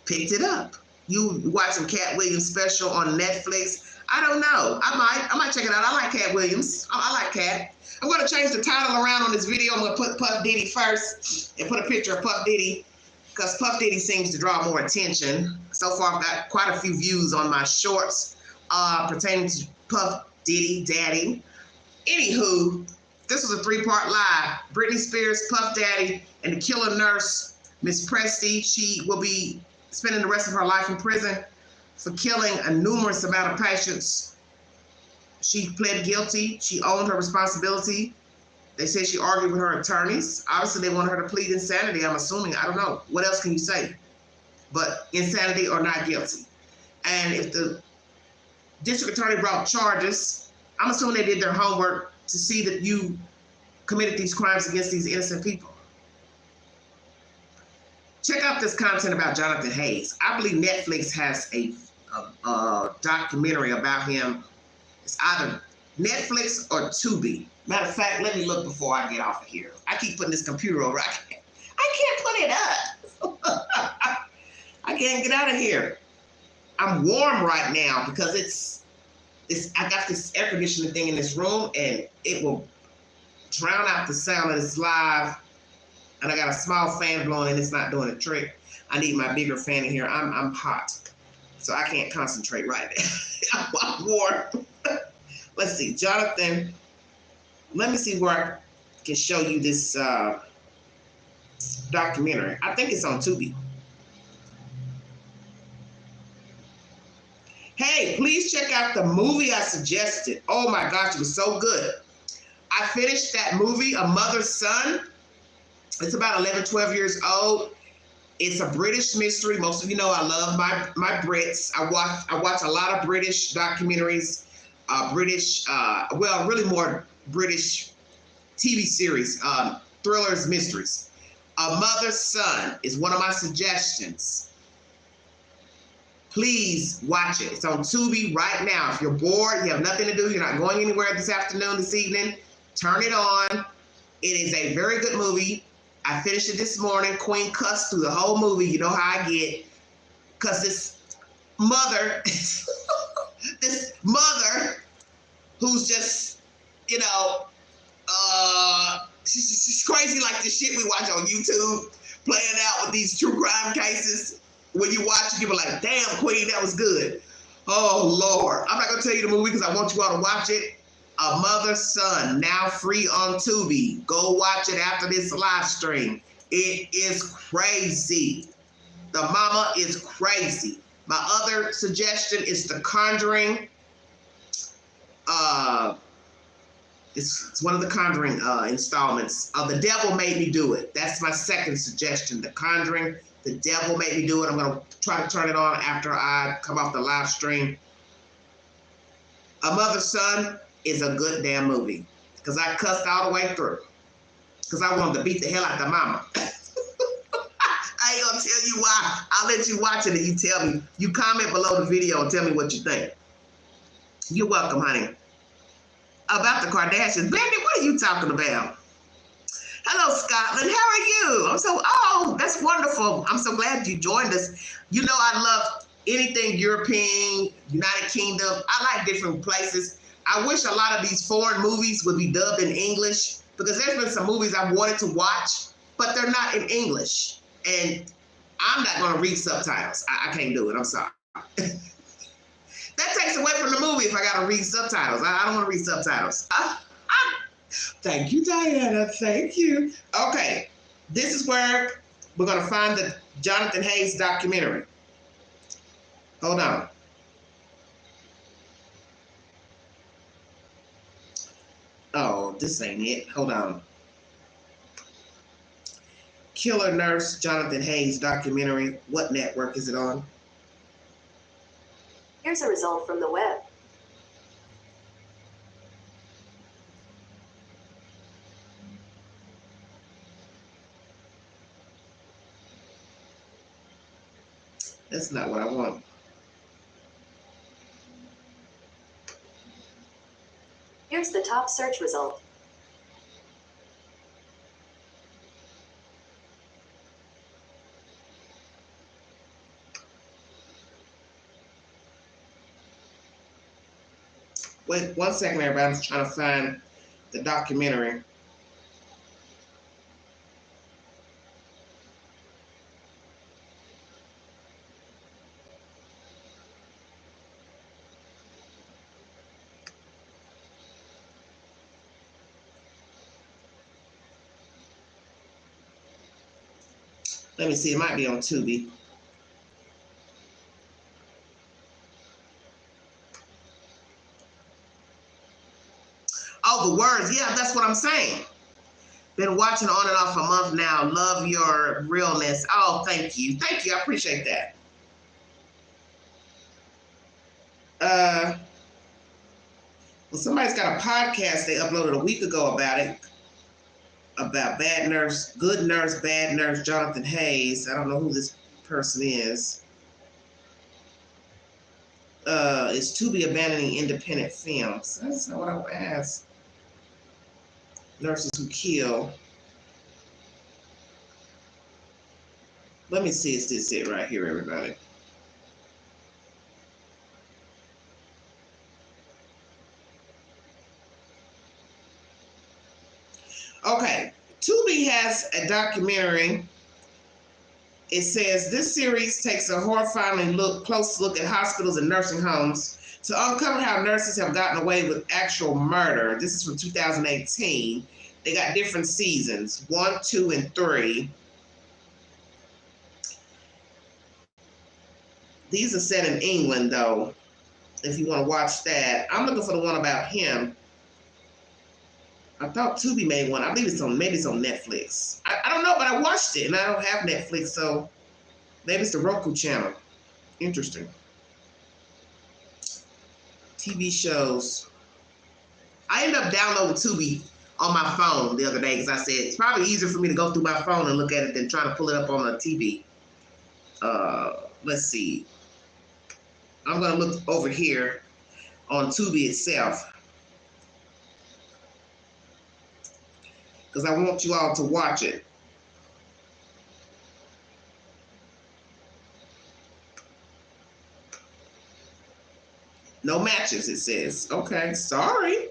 picked it up. You watching Cat Williams special on Netflix? I don't know. I might check it out. I like Cat Williams. I like Cat. I'm going to change the title around on this video. I'm going to put Puff Diddy first and put a picture of Puff Diddy, because Puff Diddy seems to draw more attention. So far, I've got quite a few views on my shorts pertaining to Puff Diddy Daddy. Anywho, this was a 3-part live. Britney Spears, Puff Daddy, and the killer nurse, Miss Presti. She will be spending the rest of her life in prison for killing a numerous amount of patients. She pled guilty. She owned her responsibility. They said she argued with her attorneys. Obviously, they wanted her to plead insanity, I'm assuming. I don't know. What else can you say? But insanity or not guilty. And if the district attorney brought charges, I'm assuming they did their homework to see that you committed these crimes against these innocent people. Check out this content about Jonathan Hayes. I believe Netflix has a documentary about him. It's either Netflix or Tubi. Matter of fact, let me look before I get off of here. I keep putting this computer over. I can't put it up. I can't get out of here. I'm warm right now because I got this air conditioning thing in this room, and it will drown out the sound of this live. And I got a small fan blowing, and it's not doing a trick. I need my bigger fan in here. I'm hot, so I can't concentrate right now. I'm warm. Let's see, Jonathan. Let me see where I can show you this documentary. I think it's on Tubi. Hey, please check out the movie I suggested. Oh my gosh, it was so good. I finished that movie, A Mother's Son. It's about 11, 12 years old. It's a British mystery. Most of you know I love my Brits. I watch a lot of British documentaries, really more British TV series, thrillers, mysteries. A Mother's Son is one of my suggestions. Please watch it. It's on Tubi right now. If you're bored, you have nothing to do, you're not going anywhere this afternoon, this evening, turn it on. It is a very good movie. I finished it this morning. Queen cussed through the whole movie. You know how I get. Because this mother, who's just, she's crazy like the shit we watch on YouTube, playing out with these true crime cases. When you watch it, you're like, damn, Queen, that was good. Oh, Lord. I'm not going to tell you the movie because I want you all to watch it. A Mother's Son, now free on Tubi. Go watch it after this live stream. It is crazy. The mama is crazy. My other suggestion is The Conjuring. It's one of the Conjuring installments. The Devil Made Me Do It. That's my second suggestion. The Conjuring. The Devil Made Me Do It. I'm going to try to turn it on after I come off the live stream. A Mother's Son is a good damn movie because I cussed all the way through because I wanted to beat the hell out of the mama. I ain't going to tell you why. I'll let you watch it and you tell me. You comment below the video and tell me what you think. You're welcome, honey. About the Kardashians. Baby, what are you talking about? Hello, Scotland. How are you? That's wonderful. I'm so glad you joined us. You know I love anything European, United Kingdom. I like different places. I wish a lot of these foreign movies would be dubbed in English because there's been some movies I've wanted to watch, but they're not in English. And I'm not going to read subtitles. I can't do it. I'm sorry. That takes away from the movie if I got to read subtitles. I don't want to read subtitles. Thank you, Diana. Thank you. Okay. This is where we're going to find the Jonathan Hayes documentary. Hold on. Oh, this ain't it. Hold on. Killer Nurse Jonathan Hayes documentary. What network is it on? Here's a result from the web. That's not what I want. Here's the top search result. Wait 1 second, everybody. I'm just trying to find the documentary. Let me see. It might be on Tubi. Oh, the words. Yeah, that's what I'm saying. Been watching on and off a month now. Love your realness. Oh, thank you. Thank you. I appreciate that. Well, somebody's got a podcast they uploaded a week ago about it. About bad nurse, good nurse, bad nurse, Jonathan Hayes. I don't know who this person is. It's to be abandoning independent films. That's not what I would ask. Nurses who kill. Let me see, is this it right here, everybody? Okay, Tubi has a documentary. It says this series takes a horrifying close look at hospitals and nursing homes to uncover how nurses have gotten away with actual murder. This is from 2018. They got different seasons, 1, 2, and 3. These are set in England, though, if you want to watch that. I'm looking for the one about him. I thought Tubi made one. I believe maybe it's on Netflix. I don't know, but I watched it, and I don't have Netflix, so maybe it's the Roku channel. Interesting. TV shows. I ended up downloading Tubi on my phone the other day because I said it's probably easier for me to go through my phone and look at it than trying to pull it up on the TV. Let's see. I'm going to look over here on Tubi itself, because I want you all to watch it. No matches, it says. Okay, sorry.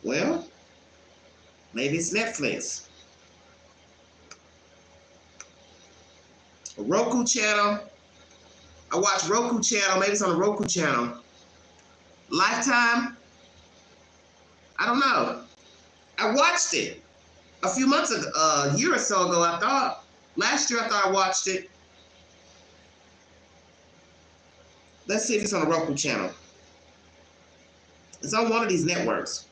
Well, maybe it's Netflix. A Roku channel. I watch Roku channel. Maybe it's on the Roku channel. Lifetime. I don't know. I watched it a few months ago, a year or so ago, I thought. Last year, I thought I watched it. Let's see if it's on the Roku channel. It's on one of these networks.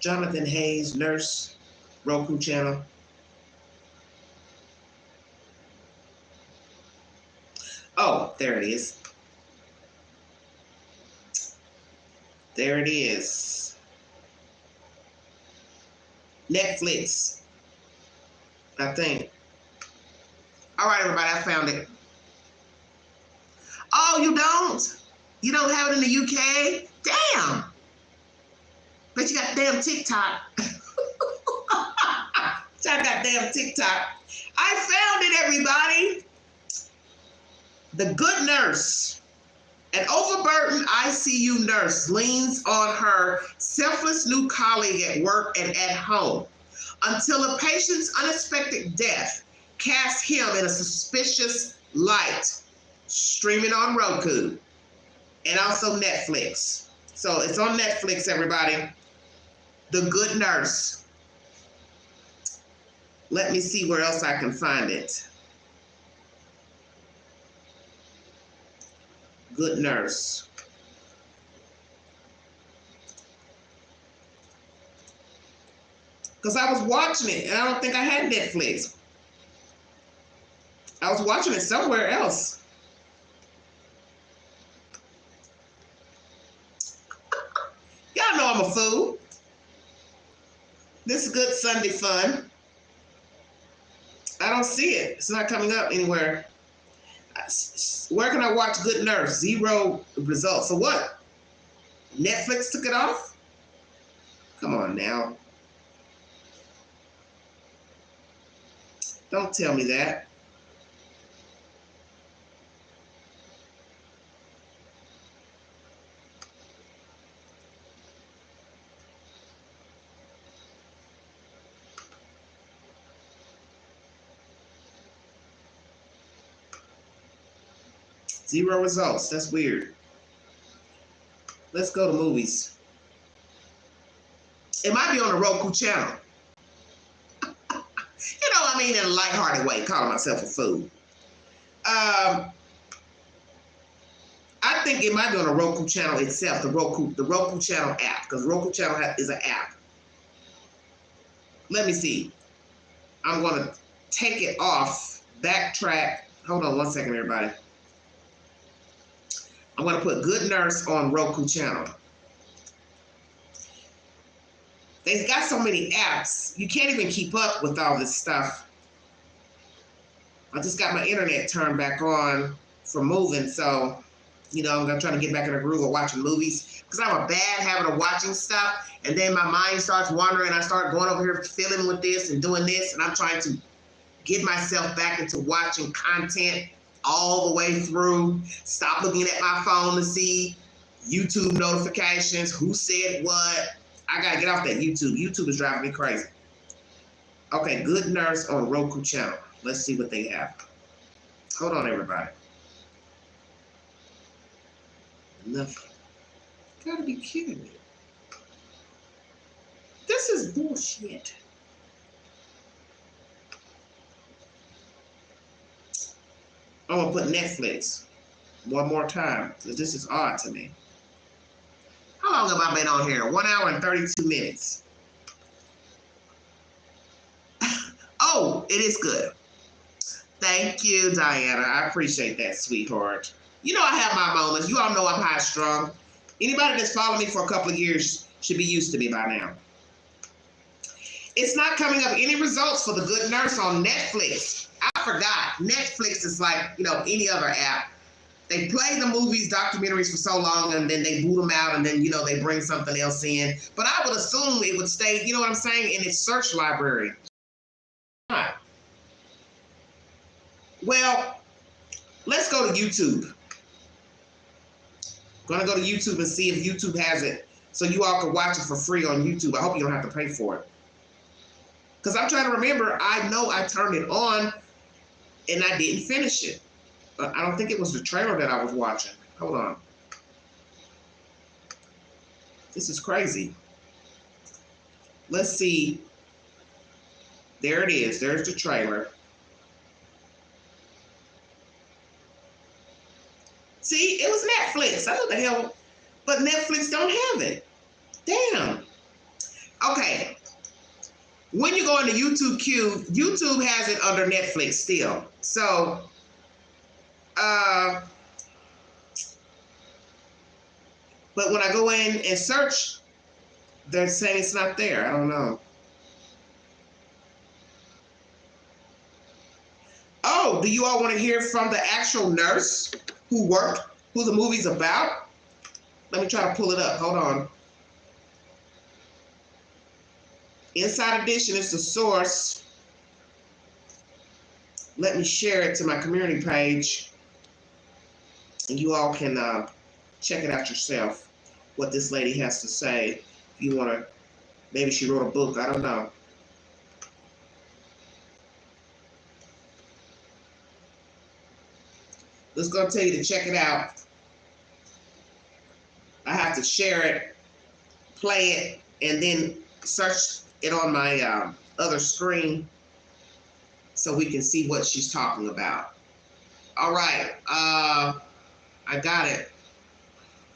Jonathan Hayes, nurse, Roku channel. Oh, there it is. There it is. Netflix, I think. All right, everybody, I found it. Oh, you don't? You don't have it in the UK? Damn. But you got damn TikTok. I got damn TikTok. I found it, everybody. The Good Nurse. An overburdened ICU nurse leans on her selfless new colleague at work and at home until a patient's unexpected death casts him in a suspicious light. Streaming on Roku and also Netflix. So it's on Netflix, everybody. The Good Nurse. Let me see where else I can find it. Good Nurse. Because I was watching it and I don't think I had Netflix. I was watching it somewhere else. Y'all know I'm a fool. This is good Sunday fun. I don't see it. It's not coming up anywhere. Where can I watch Good Nurse? 0 results. So what? Netflix took it off? Come on now. Don't tell me that. Zero results. That's weird. Let's go to movies. It might be on the Roku channel. You know, I mean, in a lighthearted way, calling myself a fool. I think it might be on the Roku channel itself, the Roku channel app, because Roku channel is an app. Let me see. I'm going to take it off, backtrack. Hold on one second, everybody. I'm going to put Good Nurse on Roku channel. They've got so many apps, you can't even keep up with all this stuff. I just got my internet turned back on for moving, so, you know, I'm trying to get back in the groove of watching movies, because I have a bad habit of watching stuff, and then my mind starts wandering, and I start going over here fiddling with this and doing this, and I'm trying to get myself back into watching content all the way through. Stop looking at my phone to see YouTube notifications, who said what. I gotta get off that YouTube. YouTube is driving me crazy. Okay, Good Nurse on Roku channel. Let's see what they have. Hold on, everybody. Nothing. Gotta be kidding me. This is bullshit. I'm gonna put Netflix one more time, because this is odd to me. How long have I been on here? 1 hour and 32 minutes. Oh, it is good. Thank you, Diana. I appreciate that, sweetheart. You know I have my moments. You all know I'm high strung. Anybody that's followed me for a couple of years should be used to me by now. It's not coming up any results for The Good Nurse on Netflix. I forgot. Netflix is like, you know, any other app. They play the movies, documentaries for so long, and then they boot them out, and then, you know, they bring something else in. But I would assume it would stay, you know what I'm saying, in its search library. Well, let's go to YouTube. I'm gonna go to YouTube and see if YouTube has it, so you all can watch it for free on YouTube. I hope you don't have to pay for it. Because I'm trying to remember, I know I turned it on, and I didn't finish it. I don't think it was the trailer that I was watching. Hold on. This is crazy. Let's see. There it is. There's the trailer. See, it was Netflix. I know the hell, but Netflix don't have it. Damn. Okay. When you go into YouTube Q, YouTube has it under Netflix still. So, but when I go in and search, they're saying it's not there. I don't know. Oh, do you all want to hear from the actual nurse who worked, who the movie's about? Let me try to pull it up. Hold on. Inside Edition is the source. Let me share it to my community page, and you all can check it out yourself, what this lady has to say. If you want to, maybe she wrote a book, I don't know. Let's go tell you to check it out. I have to share it, play it, and then search it on my other screen so we can see what she's talking about. All right, I got it.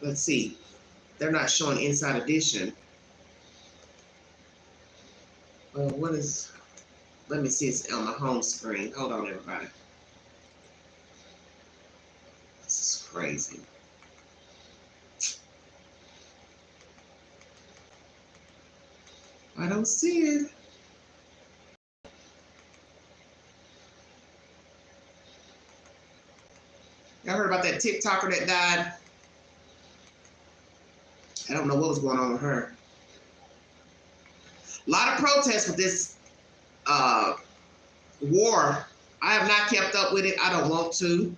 Let's see. They're not showing Inside Edition. What is, let me see, it's on my home screen. Hold on, everybody. This is crazy. I don't see it. Y'all heard about that TikToker that died? I don't know what was going on with her. A lot of protests with this war. I have not kept up with it. I don't want to.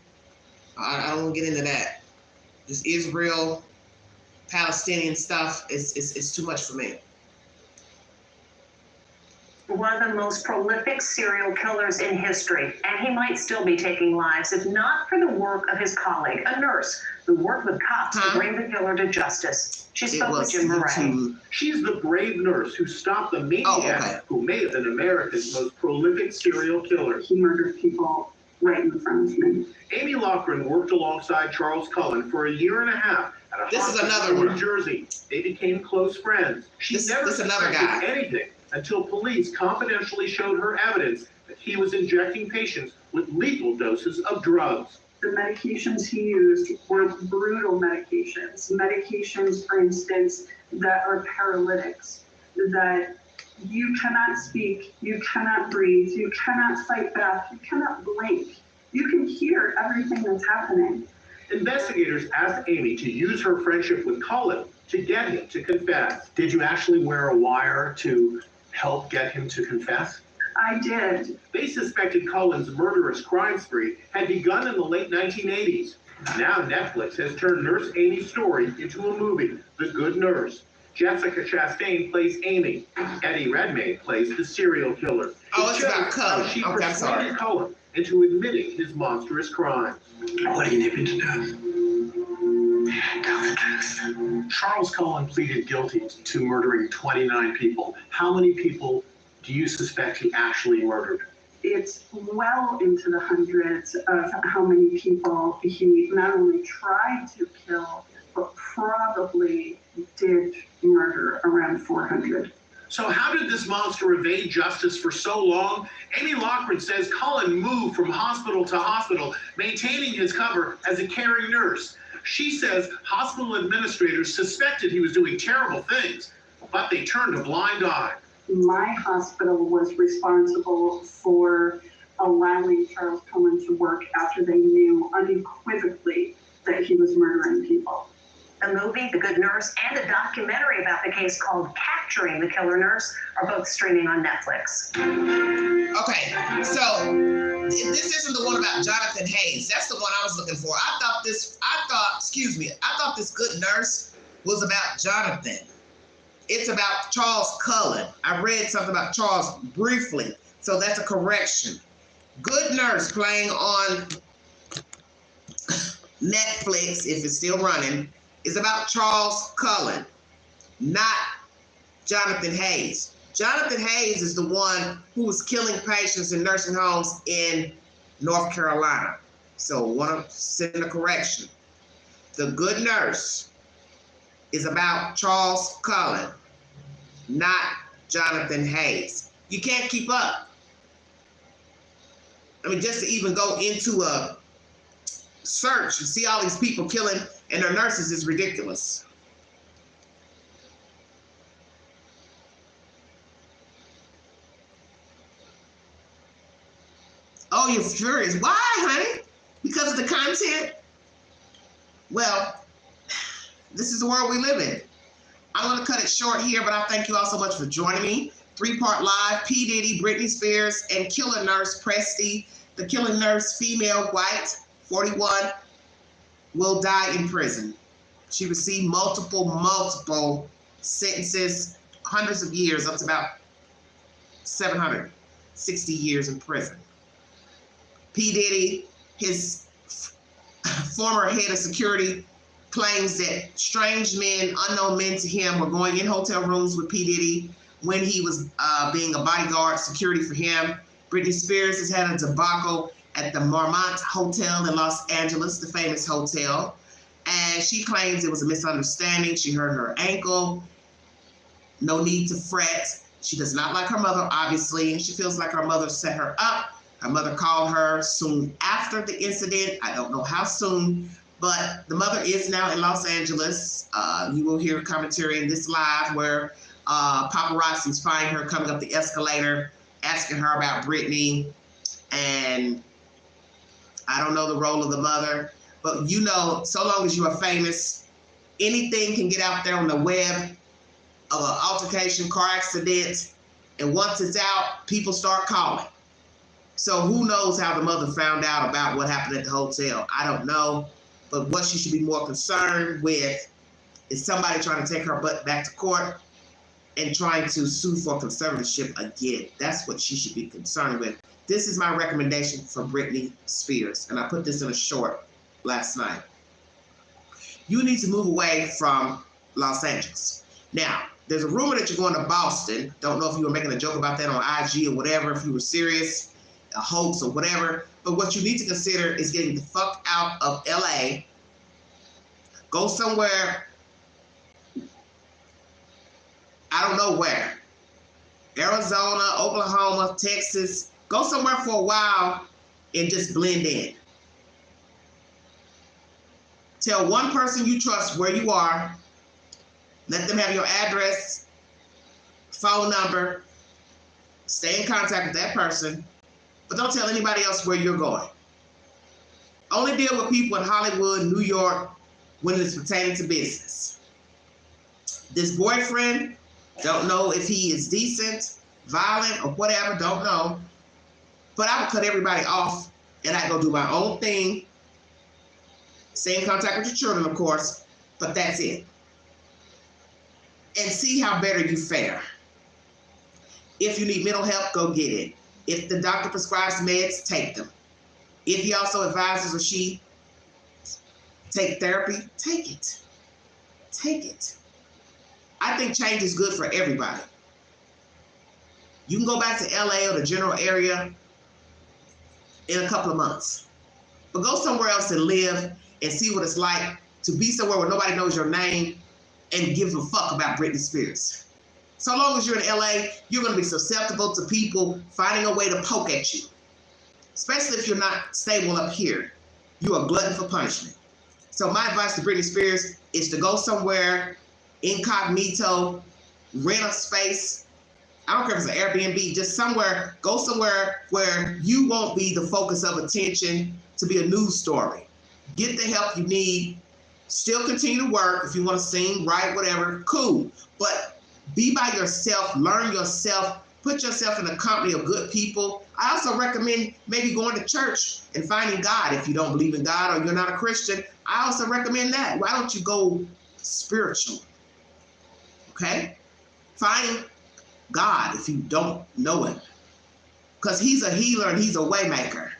I don't want to get into that. This Israel, Palestinian stuff is too much for me. One of the most prolific serial killers in history, and he might still be taking lives if not for the work of his colleague, a nurse who worked with cops to bring the killer to justice. She spoke with Jim Murray. She's the brave nurse who stopped the maniac who may have been America's most prolific serial killer. He murdered people right in front of me. Amy Loughran worked alongside Charles Cullen for a year and a half at a hospital in New Jersey. They became close friends. She never suspected anything until police confidentially showed her evidence that he was injecting patients with lethal doses of drugs. The medications he used were brutal medications. Medications, for instance, that are paralytics, that you cannot speak, you cannot breathe, you cannot fight back, you cannot blink. You can hear everything that's happening. Investigators asked Amy to use her friendship with Cullen to get him to confess. Did you actually wear a wire to help get him to confess? I did. They suspected Cullen's murderous crime spree had begun in the late 1980s. Now Netflix has turned Nurse Amy's story into a movie, The Good Nurse. Jessica Chastain plays Amy. Eddie Redmayne plays the serial killer. Oh, it's about Cullen. She persuaded Cullen into admitting his monstrous crimes. What do you need me to do? Tell the truth. Charles Cullen pleaded guilty to murdering 29 people. How many people do you suspect he actually murdered? It's well into the hundreds of how many people he not only tried to kill, but probably did murder, around 400. So how did this monster evade justice for so long? Amy Loughran says Cullen moved from hospital to hospital, maintaining his cover as a caring nurse. She says hospital administrators suspected he was doing terrible things, but they turned a blind eye. My hospital was responsible for allowing Charles Cullen to work after they knew unequivocally that he was murdering people. The movie, The Good Nurse, and a documentary about the case called Capturing the Killer Nurse are both streaming on Netflix. Okay, so this isn't the one about Jonathan Hayes. That's the one I was looking for. I thought this Good Nurse was about Jonathan. It's about Charles Cullen. I read something about Charles briefly, so that's a correction. Good Nurse, playing on Netflix, if it's still running, is about Charles Cullen, not Jonathan Hayes. Jonathan Hayes is the one who was killing patients in nursing homes in North Carolina. So I want to send a correction. The Good Nurse is about Charles Cullen, not Jonathan Hayes. You can't keep up. I mean, just to even go into a search and see all these people killing and their nurses is ridiculous. Oh, you're furious. Why, honey? Because of the content? Well, this is the world we live in. I'm going to cut it short here, but I thank you all so much for joining me. 3-part live, P. Diddy, Britney Spears, and Killer Nurse Presty. The Killer Nurse, female, white, 41, will die in prison. She received multiple sentences, hundreds of years, up to about 760 years in prison. P. Diddy, his former head of security, claims that strange men, unknown men to him, were going in hotel rooms with P. Diddy when he was being a bodyguard security for him. Britney Spears has had a debacle at the Marmont Hotel in Los Angeles, the famous hotel. And she claims it was a misunderstanding. She hurt her ankle. No need to fret. She does not like her mother, obviously, and she feels like her mother set her up. Her mother called her soon after the incident. I don't know how soon, but the mother is now in Los Angeles. You will hear commentary in this live where paparazzi's find her coming up the escalator, asking her about Britney. And I don't know the role of the mother. But you know, so long as you are famous, anything can get out there on the web of an altercation, car accident, and once it's out, people start calling. So who knows how the mother found out about what happened at the hotel? I don't know. But what she should be more concerned with is somebody trying to take her butt back to court and trying to sue for conservatorship again. That's what she should be concerned with. This is my recommendation for Britney Spears, and I put this in a short last night. You need to move away from Los Angeles. Now, there's a rumor that you're going to Boston. Don't know if you were making a joke about that on IG or whatever, if you were serious, a hoax or whatever. But what you need to consider is getting the fuck out of LA. Go somewhere, I don't know where. Arizona, Oklahoma, Texas. Go somewhere for a while and just blend in. Tell one person you trust where you are. Let them have your address, phone number. Stay in contact with that person. But don't tell anybody else where you're going. Only deal with people in Hollywood, New York, when it's pertaining to business. This boyfriend, don't know if he is decent, violent, or whatever, don't know. But I would cut everybody off and I go do my own thing. Stay in contact with your children, of course, but that's it. And see how better you fare. If you need mental help, go get it. If the doctor prescribes meds, take them. If he also advises or she take therapy, take it. Take it. I think change is good for everybody. You can go back to LA or the general area in a couple of months. But go somewhere else and live and see what it's like to be somewhere where nobody knows your name and give a fuck about Britney Spears. So long as you're in LA, you're going to be susceptible to people finding a way to poke at you. Especially if you're not stable up here. You're a glutton for punishment. So my advice to Britney Spears is to go somewhere incognito, rent a space. I don't care if it's an Airbnb, just somewhere, go somewhere where you won't be the focus of attention to be a news story. Get the help you need. Still continue to work. If you want to sing, write, whatever, cool. But be by yourself, learn yourself, put yourself in the company of good people. I also recommend maybe going to church and finding God if you don't believe in God or you're not a Christian. I also recommend that. Why don't you go spiritual? Okay? Find God if you don't know him. Because he's a healer and he's a way maker.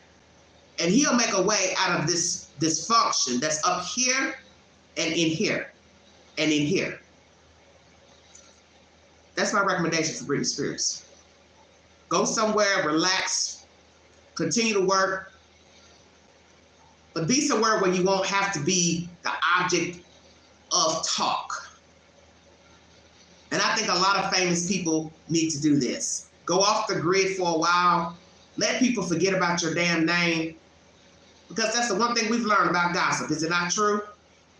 And he'll make a way out of this dysfunction that's up here and in here and in here. That's my recommendation for Britney Spears. Go somewhere, relax, continue to work, but be somewhere where you won't have to be the object of talk. And I think a lot of famous people need to do this. Go off the grid for a while. Let people forget about your damn name. Because that's the one thing we've learned about gossip. Is it not true?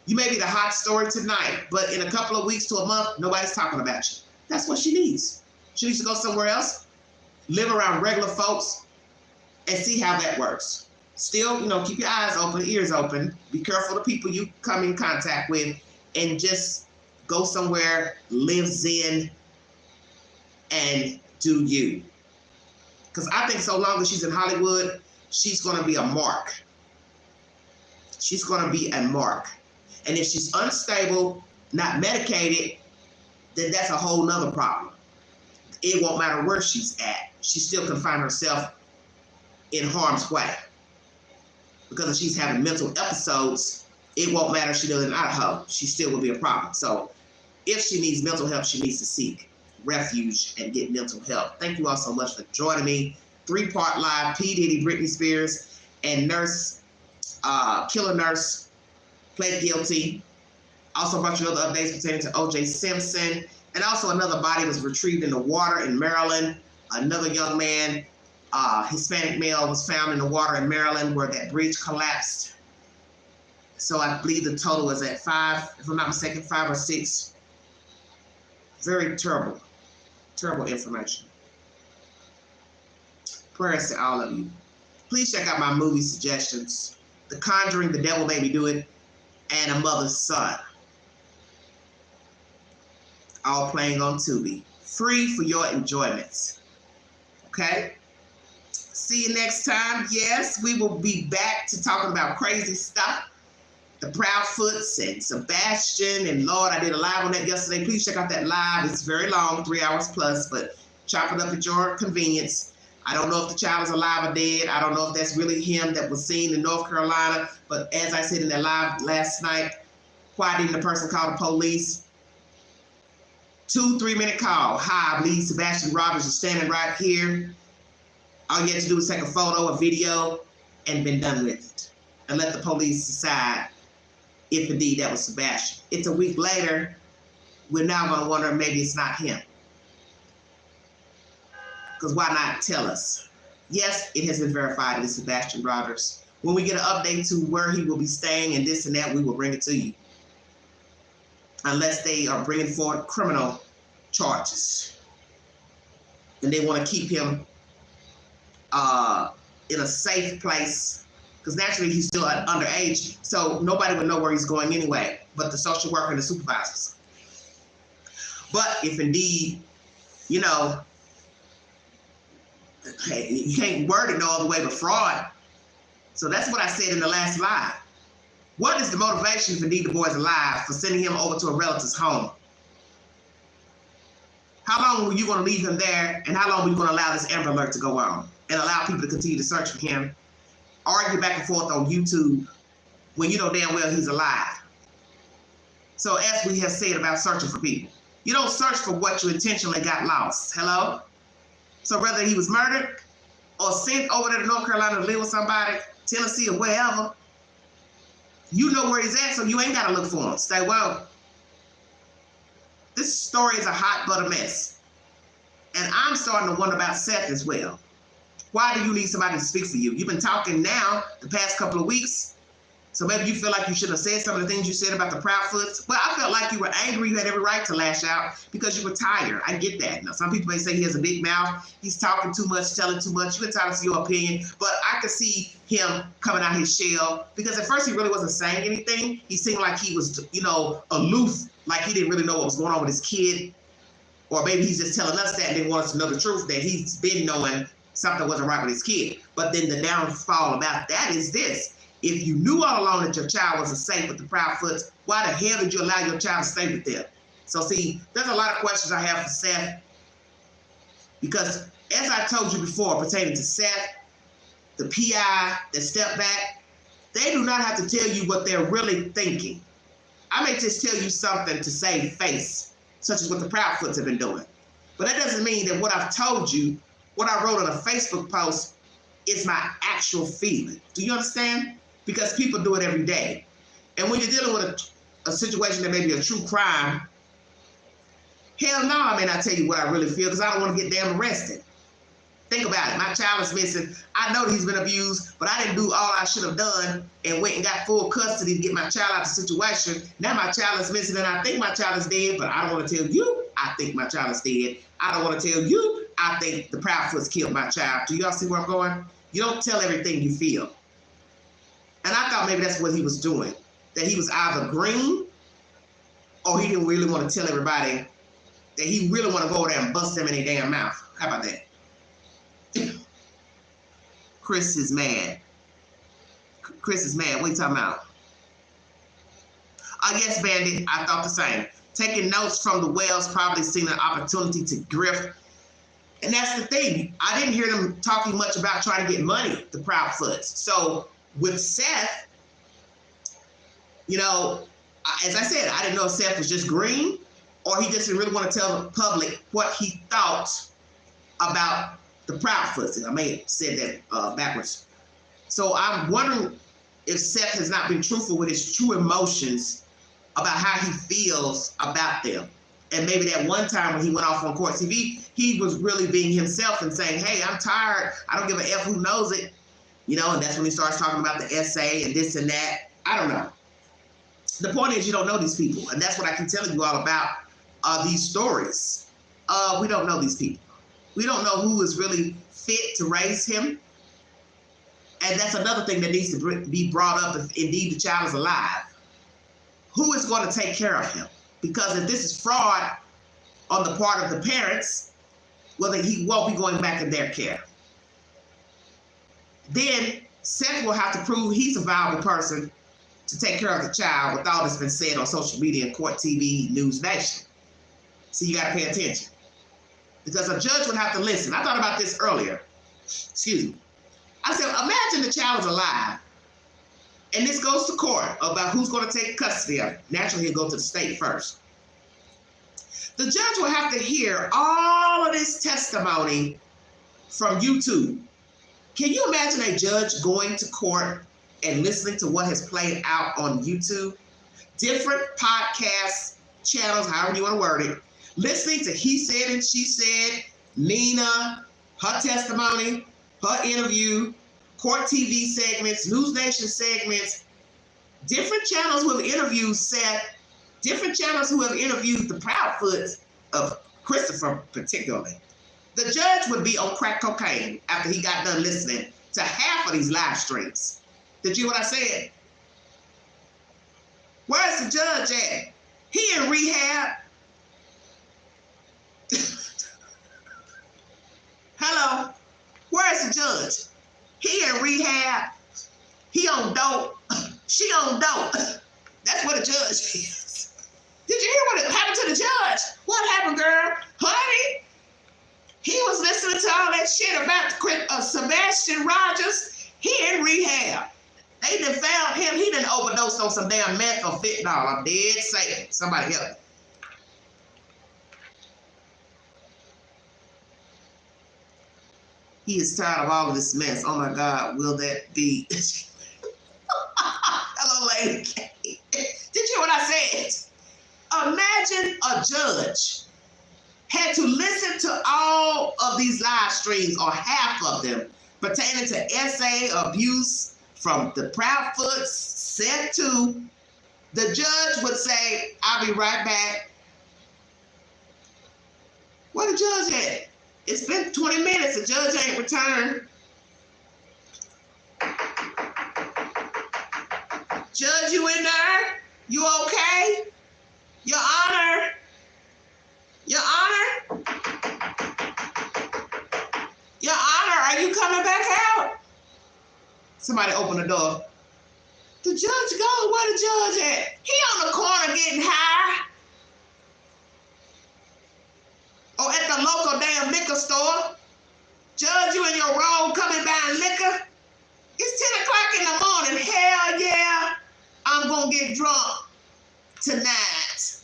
You may be the hot story tonight, but in a couple of weeks to a month, nobody's talking about you. That's what she needs. She needs to go somewhere else, live around regular folks, and see how that works. Still, keep your eyes open, ears open. Be careful of the people you come in contact with, and just go somewhere, live zen, and do you. Because I think so long as she's in Hollywood, she's going to be a mark. She's going to be a mark. And if she's unstable, not medicated, then that's a whole nother problem. It won't matter where she's at. She still can find herself in harm's way. Because if she's having mental episodes, it won't matter if she lives in Idaho. She still will be a problem. So if she needs mental help, she needs to seek refuge and get mental help. Thank you all so much for joining me. 3-part live, P. Diddy, Britney Spears, and killer nurse pled guilty. Also brought you other updates pertaining to O.J. Simpson. And also another body was retrieved in the water in Maryland. Another young man, Hispanic male, was found in the water in Maryland where that bridge collapsed. So I believe the total was at 5, if I'm not mistaken, 5 or 6. Very terrible, terrible information. Prayers to all of you. Please check out my movie suggestions. The Conjuring, The Devil Made Me Do It, and A Mother's Son. All playing on Tubi. Free for your enjoyments. Okay? See you next time. Yes, we will be back to talking about crazy stuff. The Proudfoots and Sebastian. And Lord, I did a live on that yesterday. Please check out that live. It's very long, 3 hours plus, but chop it up at your convenience. I don't know if the child is alive or dead. I don't know if that's really him that was seen in North Carolina. But as I said in that live last night, why didn't the person call the police? 2-3 minute call. Hi, I believe Sebastian Roberts is standing right here. All you have to do is take a photo, a video, and been done with it. And let the police decide if indeed that was Sebastian. It's a week later. We're now going to wonder maybe it's not him. Because why not tell us? Yes, it has been verified it is Sebastian Roberts. When we get an update to where he will be staying and this and that, we will bring it to you. Unless they are bringing forward criminal charges. And they want to keep him in a safe place. Because naturally he's still underage, so nobody would know where he's going anyway, but the social worker and the supervisors. But if indeed, you know, hey, you can't word it no other way but fraud. So that's what I said in the last live. What is the motivation if indeed the boy is alive for sending him over to a relative's home? How long were you going to leave him there, and how long were you going to allow this Amber Alert to go on and allow people to continue to search for him, argue back and forth on YouTube when you know damn well he's alive? So as we have said about searching for people, you don't search for what you intentionally got lost. Hello? So whether he was murdered or sent over there to North Carolina to live with somebody, Tennessee or wherever, you know where he's at, so you ain't got to look for him. Stay well. This story is a hot butter mess. And I'm starting to wonder about Seth as well. Why do you need somebody to speak for you? You've been talking now the past couple of weeks. So maybe you feel like you should have said some of the things you said about the Proudfoots. Well, I felt like you were angry. You had every right to lash out because you were tired. I get that. Now, some people may say he has a big mouth. He's talking too much, telling too much. You're entitled to your opinion. But I could see him coming out his shell because at first he really wasn't saying anything. He seemed like he was, you know, aloof, like he didn't really know what was going on with his kid. Or maybe he's just telling us that and then wants to know the truth, that he's been knowing something wasn't right with his kid. But then the downfall about that is this. If you knew all along that your child wasn't safe with the Proudfoots, why the hell did you allow your child to stay with them? So see, there's a lot of questions I have for Seth. Because as I told you before, pertaining to Seth, the PI that stepped back, they do not have to tell you what they're really thinking. I may just tell you something to save face, such as what the Proudfoots have been doing. But that doesn't mean that what I've told you, what I wrote on a Facebook post, is my actual feeling. Do you understand? Because people do it every day. And when you're dealing with a situation that may be a true crime, hell no, I may not tell you what I really feel because I don't want to get damn arrested. Think about it. My child is missing. I know that he's been abused, but I didn't do all I should have done and went and got full custody to get my child out of the situation. Now my child is missing and I think my child is dead, but I don't want to tell you I think my child is dead. I don't want to tell you I think the Proudfoots killed my child. Do y'all see where I'm going? You don't tell everything you feel. And I thought maybe that's what he was doing. That he was either green or he didn't really want to tell everybody that he really want to go over there and bust them in their damn mouth. How about that? Chris is mad. Chris is mad. What are you talking about? Yes, Bandit. I thought the same. Taking notes from the Wells, probably seen an opportunity to grift. And that's the thing. I didn't hear them talking much about trying to get money, the Proudfoots. So with Seth, you know, as I said, I didn't know if Seth was just green or he just didn't really want to tell the public what he thought about the Proudfoots. I may have said that backwards. So I'm wondering if Seth has not been truthful with his true emotions about how he feels about them. And maybe that one time when he went off on Court TV, he was really being himself and saying, hey, I'm tired. I don't give a F who knows it. You know, and that's when he starts talking about the essay and this and that. I don't know. The point is you don't know these people. And that's what I keep telling you all about these stories. We don't know these people. We don't know who is really fit to raise him. And that's another thing that needs to be brought up if indeed the child is alive. Who is going to take care of him? Because if this is fraud on the part of the parents, well, then he won't be going back in their care. Then Seth will have to prove he's a viable person to take care of the child with all that's been said on social media, court TV, News Nation. So you got to pay attention. Because a judge would have to listen. I thought about this earlier. Excuse me. I said, imagine the child is alive. And this goes to court about who's going to take custody of it. Naturally, he'll go to the state first. The judge will have to hear all of this testimony from YouTube. Can you imagine a judge going to court and listening to what has played out on YouTube? Different podcast channels, however you want to word it. Listening to he said and she said, Nina, her testimony, her interview, court TV segments, News Nation segments, different channels who have interviewed Seth, different channels who have interviewed the Proudfoots of Christopher particularly. The judge would be on crack cocaine after he got done listening to half of these live streams. Did you hear what I said? Where's the judge at? He in rehab. Hello? Where's the judge? He in rehab. He on dope. She on dope. That's what a judge is. Did you hear what happened to the judge? What happened, girl? Honey? He was listening to all that shit about Sebastian Rogers. He in rehab. They done found him. He done overdosed on some damn meth or fentanyl. I'm dead Satan. Somebody help me. He is tired of all of this mess. Oh my God, will that be? Hello, Lady K. Did you hear what I said? Imagine a judge had to listen to all of these live streams, or half of them, pertaining to SA abuse from the Proudfoots, set to. The judge would say, I'll be right back. Where the judge at? It's been 20 minutes. The judge ain't returned. Judge, you in there? You okay? Your Honor? Your Honor? Your Honor, are you coming back out? Somebody open the door. The judge gone. Where the judge at? He on the corner getting high. Or at the local damn liquor store. Judge, you in your room coming buying liquor? It's 10 o'clock in the morning. Hell yeah. I'm going to get drunk tonight.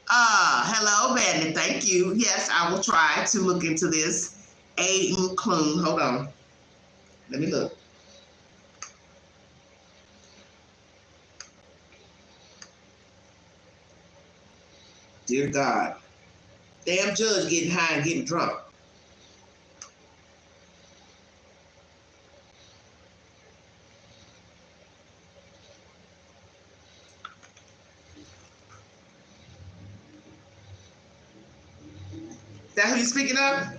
Hello, Bandit. Thank you. Yes, I will try to look into this. Aiden Kloon. Hold on. Let me look. Dear God. Damn judge getting high and getting drunk. That who you speaking of?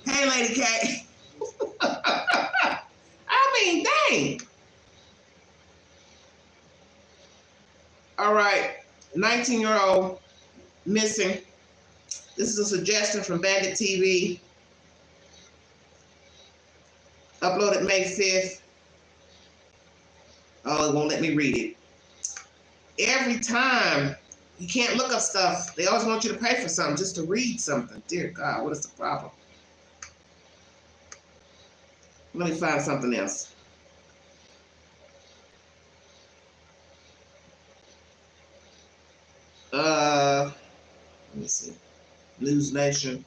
Hey, Lady K. I mean, dang. All right, 19-year-old missing. This is a suggestion from Bandit TV. Uploaded May 5th. Oh, it won't let me read it. Every time you can't look up stuff, they always want you to pay for something just to read something. Dear God, what is the problem? Let me find something else. Let me see. News Nation.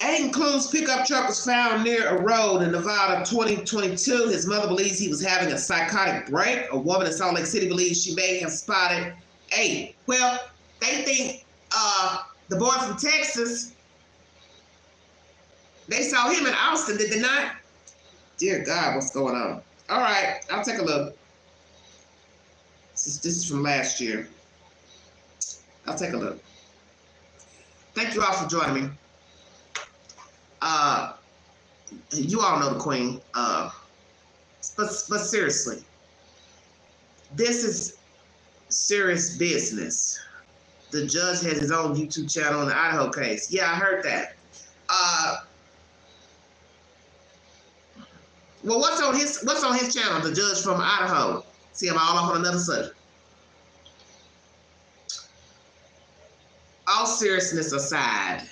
Aiden Kloon's pickup truck was found near a road in Nevada 2022. His mother believes he was having a psychotic break. A woman in Salt Lake City believes she may have spotted Aiden. Well, they think the boy from Texas, they saw him in Austin, did they not? Dear God, what's going on? All right, I'll take a look. This is from last year. I'll take a look. Thank you all for joining me. You all know the Queen. But seriously, this is serious business. The judge has his own YouTube channel on the Idaho case. Yeah, I heard that. Well, what's on his channel? The judge from Idaho. See, I'm all off on another subject. All seriousness aside,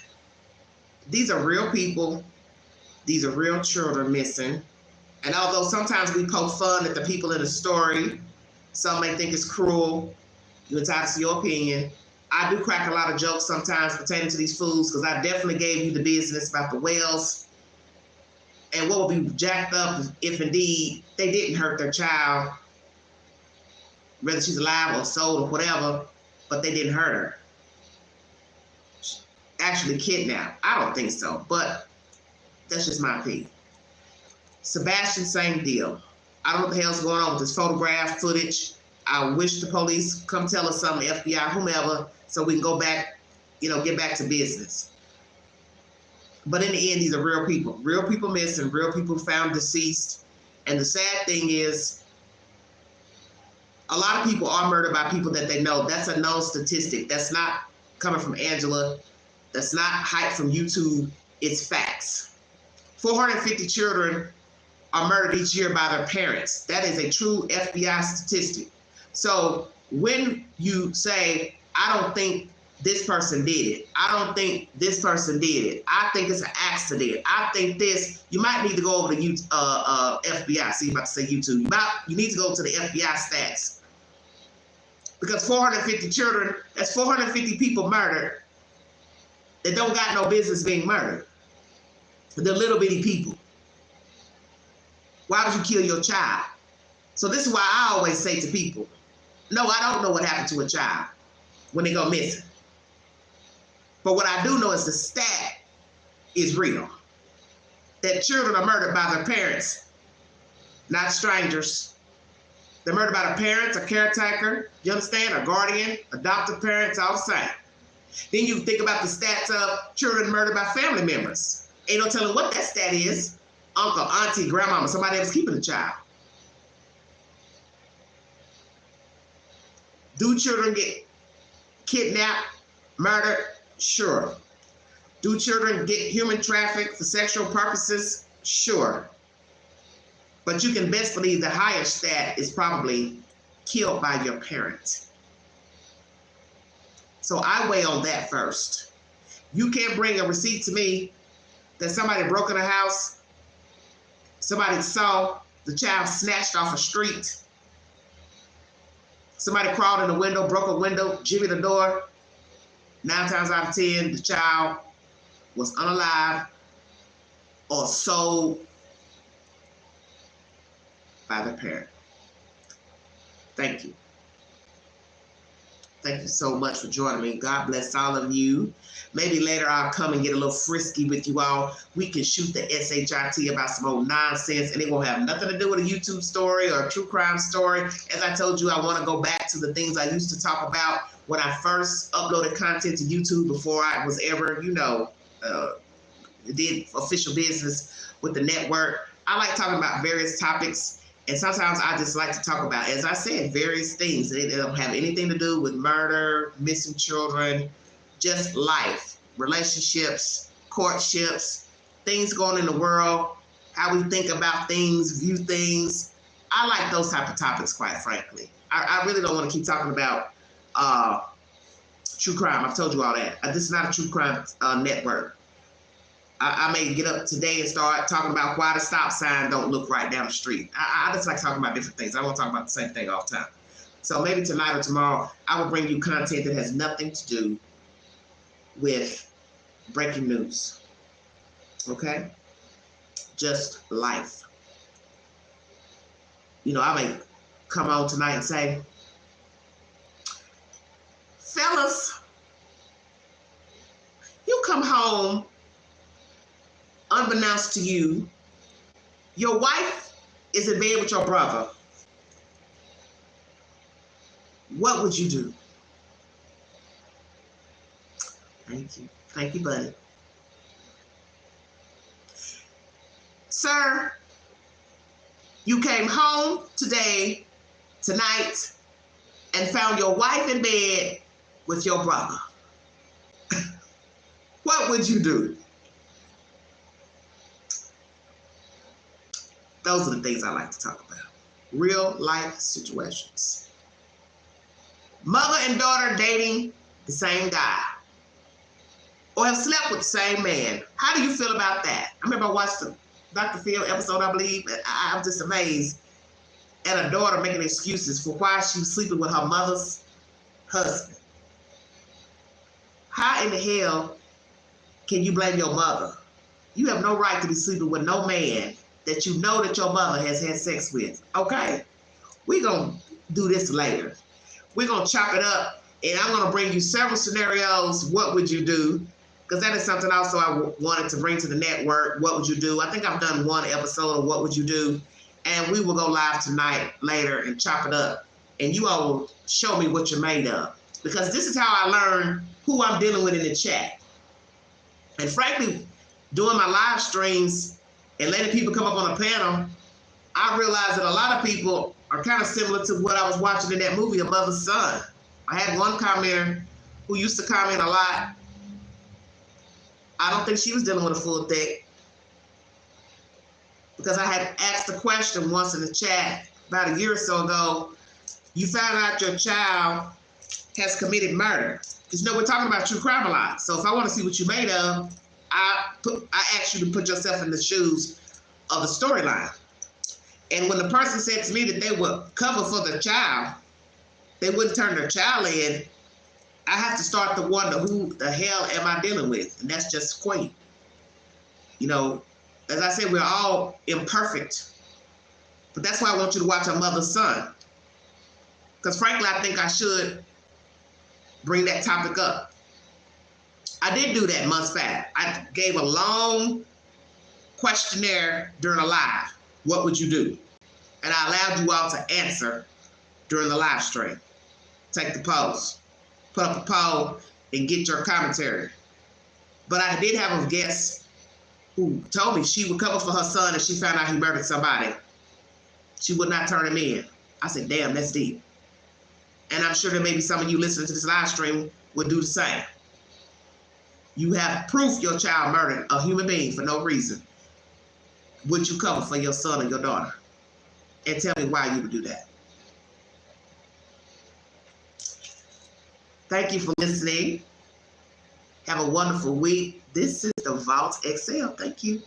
these are real people. These are real children missing. And although sometimes we poke fun at the people in the story, some may think it's cruel. You're entitled to your opinion. I do crack a lot of jokes sometimes pertaining to these fools because I definitely gave you the business about the whales and what would be jacked up if indeed they didn't hurt their child, whether she's alive or sold or whatever, but they didn't hurt her. Actually kidnapped. I don't think so, but that's just my opinion. Sebastian, same deal. I don't know what the hell's going on with this photograph footage. I wish the police come tell us something, FBI, whomever, so we can go back, get back to business. But in the end, these are real people missing, real people found deceased. And the sad thing is, a lot of people are murdered by people that they know. That's a known statistic. That's not coming from Angela. That's not hype from YouTube. It's facts. 450 children are murdered each year by their parents. That is a true FBI statistic. So when you say, I don't think this person did it, I don't think this person did it, I think it's an accident, I think this, you might need to go over to FBI. See, I'm about to say YouTube. You need to go to the FBI stats. Because 450 children, that's 450 people murdered that don't got no business being murdered. They're little bitty people. Why would you kill your child? So this is why I always say to people, no, I don't know what happened to a child when they go missing. But what I do know is the stat is real. That children are murdered by their parents, not strangers. They're murdered by their parents, a caretaker, you understand, a guardian, adoptive parents, all the same. Then you think about the stats of children murdered by family members. Ain't no telling what that stat is. Uncle, auntie, grandmama, somebody else keeping the child. Do children get kidnapped, murdered? Sure. Do children get human trafficked for sexual purposes? Sure. But you can best believe the higher stat is probably killed by your parent. So I weigh on that first. You can't bring a receipt to me that somebody broke in a house, somebody saw the child snatched off a street, somebody crawled in the window, broke a window, jimmied the door. 9 times out of 10, the child was unalive or sold by the parent. Thank you. Thank you so much for joining me. God bless all of you. Maybe later I'll come and get a little frisky with you all. We can shoot the SHIT about some old nonsense and it won't have nothing to do with a YouTube story or a true crime story. As I told you, I want to go back to the things I used to talk about when I first uploaded content to YouTube before I was ever, did official business with the network. I like talking about various topics. And sometimes I just like to talk about, as I said, various things. They don't have anything to do with murder, missing children, just life, relationships, courtships, things going in the world, how we think about things, view things. I like those type of topics, quite frankly. I really don't want to keep talking about true crime. I've told you all that. This is not a true crime network. I may get up today and start talking about why the stop sign don't look right down the street. I just like talking about different things. I won't talk about the same thing all the time. So maybe tonight or tomorrow, I will bring you content that has nothing to do with breaking news. Okay? Just life. I may come on tonight and say, fellas, you come home unbeknownst to you Your wife is in bed with your brother. What would you do? Thank you. Thank you, buddy. Sir, you came home tonight, and found your wife in bed with your brother. What would you do? Those are the things I like to talk about. Real life situations. Mother and daughter dating the same guy, or have slept with the same man. How do you feel about that? I remember I watched the Dr. Phil episode, I believe, and I'm just amazed at a daughter making excuses for why she was sleeping with her mother's husband. How in the hell can you blame your mother? You have no right to be sleeping with no man that you know that your mother has had sex with, okay? We're going to do this later. We're going to chop it up, and I'm going to bring you several scenarios. What would you do? Because that is something also I wanted to bring to the network. What would you do? I think I've done one episode of What Would You Do? And we will go live tonight later and chop it up. And you all will show me what you're made of. Because this is how I learn who I'm dealing with in the chat. And frankly, doing my live streams and letting people come up on a panel, I realized that a lot of people are kind of similar to what I was watching in that movie, A Mother's Son. I had one commenter who used to comment a lot. I don't think she was dealing with a full thick, because I had asked the question once in the chat about a year or so ago. You found out your child has committed murder. Because we're talking about true crime a lot. So if I want to see what you made of, I asked you to put yourself in the shoes of the storyline. And when the person said to me that they would cover for the child, they wouldn't turn their child in, I have to start to wonder, who the hell am I dealing with? And that's just Queen. You know, as I said, we're all imperfect. But that's why I want you to watch A Mother's Son. Because frankly, I think I should bring that topic up. I did do that months back. I gave a long questionnaire during a live. What would you do? And I allowed you all to answer during the live stream. Take the polls, put up a poll, and get your commentary. But I did have a guest who told me she would cover for her son if she found out he murdered somebody. She would not turn him in. I said, damn, that's deep. And I'm sure that maybe some of you listening to this live stream would do the same. You have proof your child murdered a human being for no reason. Would you cover for your son and your daughter? And tell me why you would do that. Thank you for listening. Have a wonderful week. This is the Vault XL. Thank you.